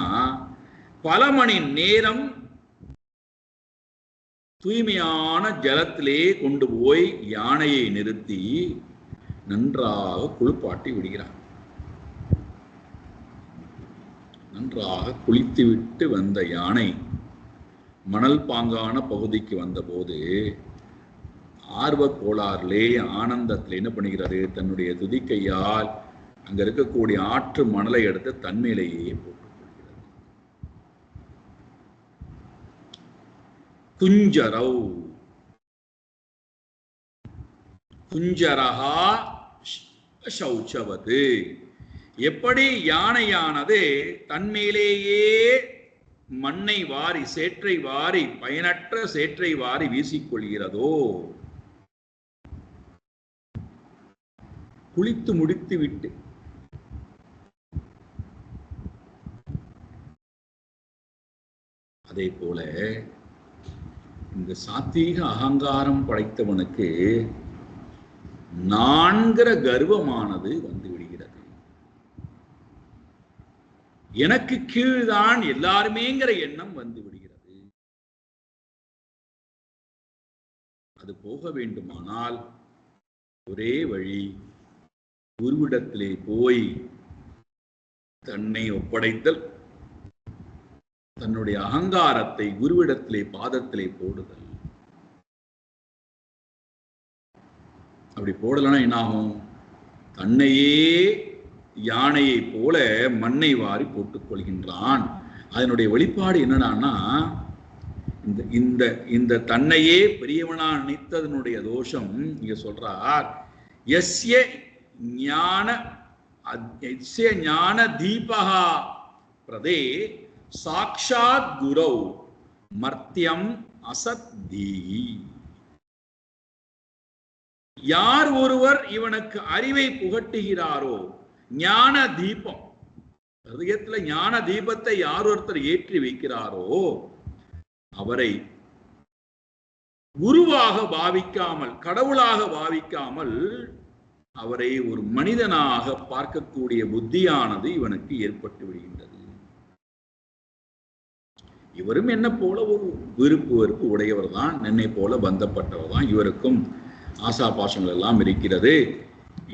பல மணி நேரம் தூய்மையான ஜலத்திலே கொண்டு போய் யானையை நிறுத்தி நன்றாக குளிப்பாட்டி விடுகிறார். நன்றாக குளித்துவிட்டு வந்த யானை மணல் பாங்கான பகுதிக்கு வந்தபோது ஆர்வ கோளாறிலே ஆனந்தத்தில் என்ன பண்ணுகிறது? தன்னுடைய துதிக்கையால் அங்க இருக்கக்கூடிய ஆற்று மணலை எடுத்து தன்மையிலேயே போட்டுக் கொள்கிறது. குஞ்சரௌ குஞ்சரஹா சௌச்சவது. எப்படி யானையானது தன்மையிலேயே மண்ணை வாரி சேற்றை வாரி பயனற்ற சேற்றை வாரி வீசிக்கொள்கிறதோ, குளித்து முடித்து விட்டு அதே போல இந்த சாத்வீக அகங்காரம் படைத்தவனுக்கு நான்கிற கர்வமானது வந்து விடுகிறது. எனக்கு கீழ்தான் எல்லாருமேங்கிற எண்ணம் வந்து விடுகிறது. அது போக வேண்டுமானால் ஒரே வழி, குருவிடத்திலே போய் தன்னை ஒப்படைத்தல், தன்னுடைய அகங்காரத்தை குருவிடத்திலே பாதத்திலே போடுதல். அப்படி போடலன்னா என்னாகும்? தன்னையே யானையை போல மண்ணை வாரி போட்டுக் கொள்கின்றான். அதனுடைய வெளிப்பாடு என்னடான்னா, இந்த இந்த தன்னையே பெரியவனா நினைத்ததனுடைய தோஷம் இங்க சொல்றார். யஸ்ய ஞான தீபஹா பிரதே சாக்ஷாத் குரௌ மர்த்தியம் அசத்தீஹி. யார் ஒருவர் இவனுக்கு அறிவை புகட்டுகிறாரோ, ஞான தீபம், ஹிருதயத்துல ஞான தீபத்தை யார் ஒருத்தர் ஏற்றி வைக்கிறாரோ அவரை குருவாக பாவிக்காமல், கடவுளாக பாவிக்காமல் அவரை ஒரு மனிதனாக பார்க்கக்கூடிய புத்தியானது இவனுக்கு ஏற்பட்டு விடுகின்றது. இவரும் என்ன போல ஒரு விருப்பு வெறுப்பு உடையவர் தான், என்னை போல பந்தப்பட்டவர் தான், இவருக்கும் ஆசா பாசங்கள் எல்லாம் இருக்கிறது,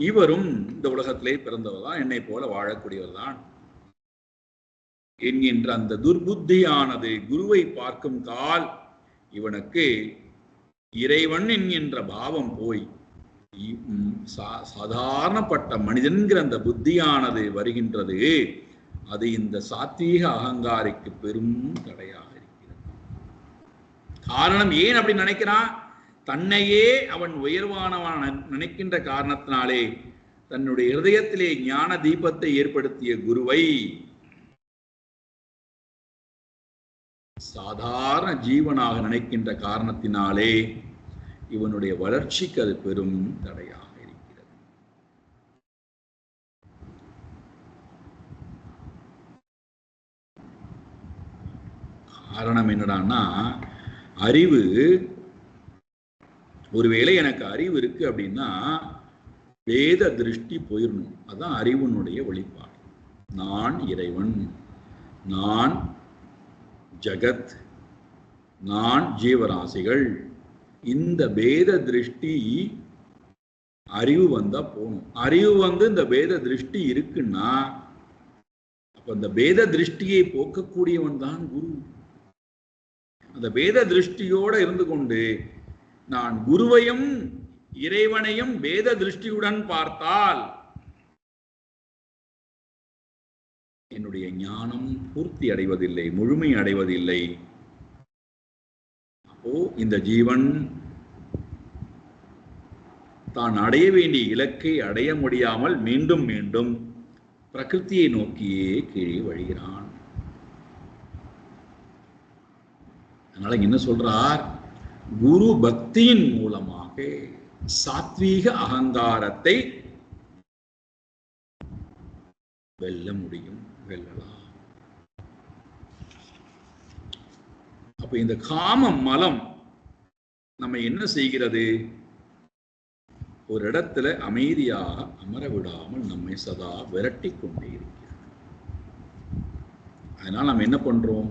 இவரும் இந்த உலகத்திலே பிறந்தவர் தான், என்னை போல வாழக்கூடியவர் தான் என்கின்ற அந்த துர்புத்தியானது குருவை பார்க்கும் கால் இவனுக்கு இறைவன் என்கின்ற பாவம் போய் சாதாரணப்பட்ட மனிதன்கிற அந்த புத்தியானது வருகின்றது. அது இந்த சாத்வீக அகங்காரிக்கு பெரும் தடையாக இருக்கிறது. காரணம் ஏன் அப்படி நினைக்கிறான்? தன்னையே அவன் உயர்வானவன் நினைக்கின்ற காரணத்தினாலே தன்னுடைய இருதயத்திலே ஞான தீபத்தை ஏற்படுத்திய குருவை சாதாரண ஜீவனாக நினைக்கின்ற காரணத்தினாலே இவனுடைய வளர்ச்சிக்கு அது பெரும் தடையாக இருக்கிறது. காரணம் என்னடான்னா, அறிவு, ஒருவேளை எனக்கு அறிவு இருக்கு அப்படின்னா வேத திருஷ்டி போயிடணும். அதுதான் அறிவினுடைய வெளிப்பாடு. நான் இறைவன், நான் ஜகத், நான் ஜீவராசிகள், இந்த வேத திருஷ்டி அறிவு வந்தா போகணும். அறிவு வந்து இந்த வேத திருஷ்டி இருக்குன்னா அப்ப இந்த வேத திருஷ்டியை போக்கக்கூடியவன் தான் குரு. அந்த வேத திருஷ்டியோட இருந்து கொண்டு நான் குருவையும் இறைவனையும் வேத திருஷ்டியுடன் பார்த்தால் என்னுடைய ஞானம் பூர்த்தி அடைவதில்லை, முழுமை அடைவதில்லை. அப்போ இந்த ஜீவன் தான் அடைய வேண்டிய இலக்கை அடைய முடியாமல் மீண்டும் மீண்டும் பிரகிருத்தியை நோக்கியே கீழே வழிகிறான். அதனால என்ன சொல்றார்? குரு பக்தியின் மூலமாக சாத்வீக அகங்காரத்தை வெல்ல முடியும், வெல்லலாம். அப்ப இந்த காம மலம் நம்ம என்ன செய்கிறது? ஒரு இடத்துல அமைதியாக அமர விடாமல் நம்மை சதா விரட்டி கொண்டே இருக்கிறது. அதனால நம்ம என்ன பண்றோம்?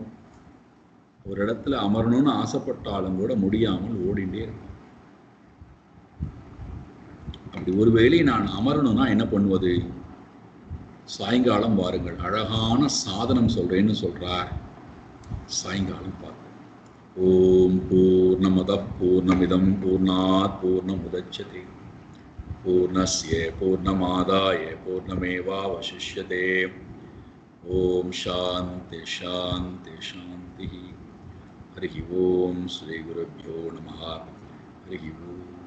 ஒரு இடத்துல அமரணும்னு ஆசைப்பட்டாலும் கூட முடியாமல் ஓடிண்டே இருக்கும். அப்படி ஒருவேளை நான் அமரணும்னா என்ன பண்ணுவது? சாயங்காலம் வாருங்கள், அழகான சாதனம் சொல்றேன்னு சொல்றார். சாயங்காலம் பார்க்க. ஓம் பூர்ணமத பூர்ணமிதம் பூர்ணாத் பூர்ணமுதச்யதே பூர்ணஸ்ய பூர்ணமாதாய பூர்ணமேவாவசிஷ்யதே. ஓம் சாந்தி சாந்தி சாந்தி. ஹரி ஓம் ஸ்ரீ குருभ्यो நமः. ஹரி ஓம்.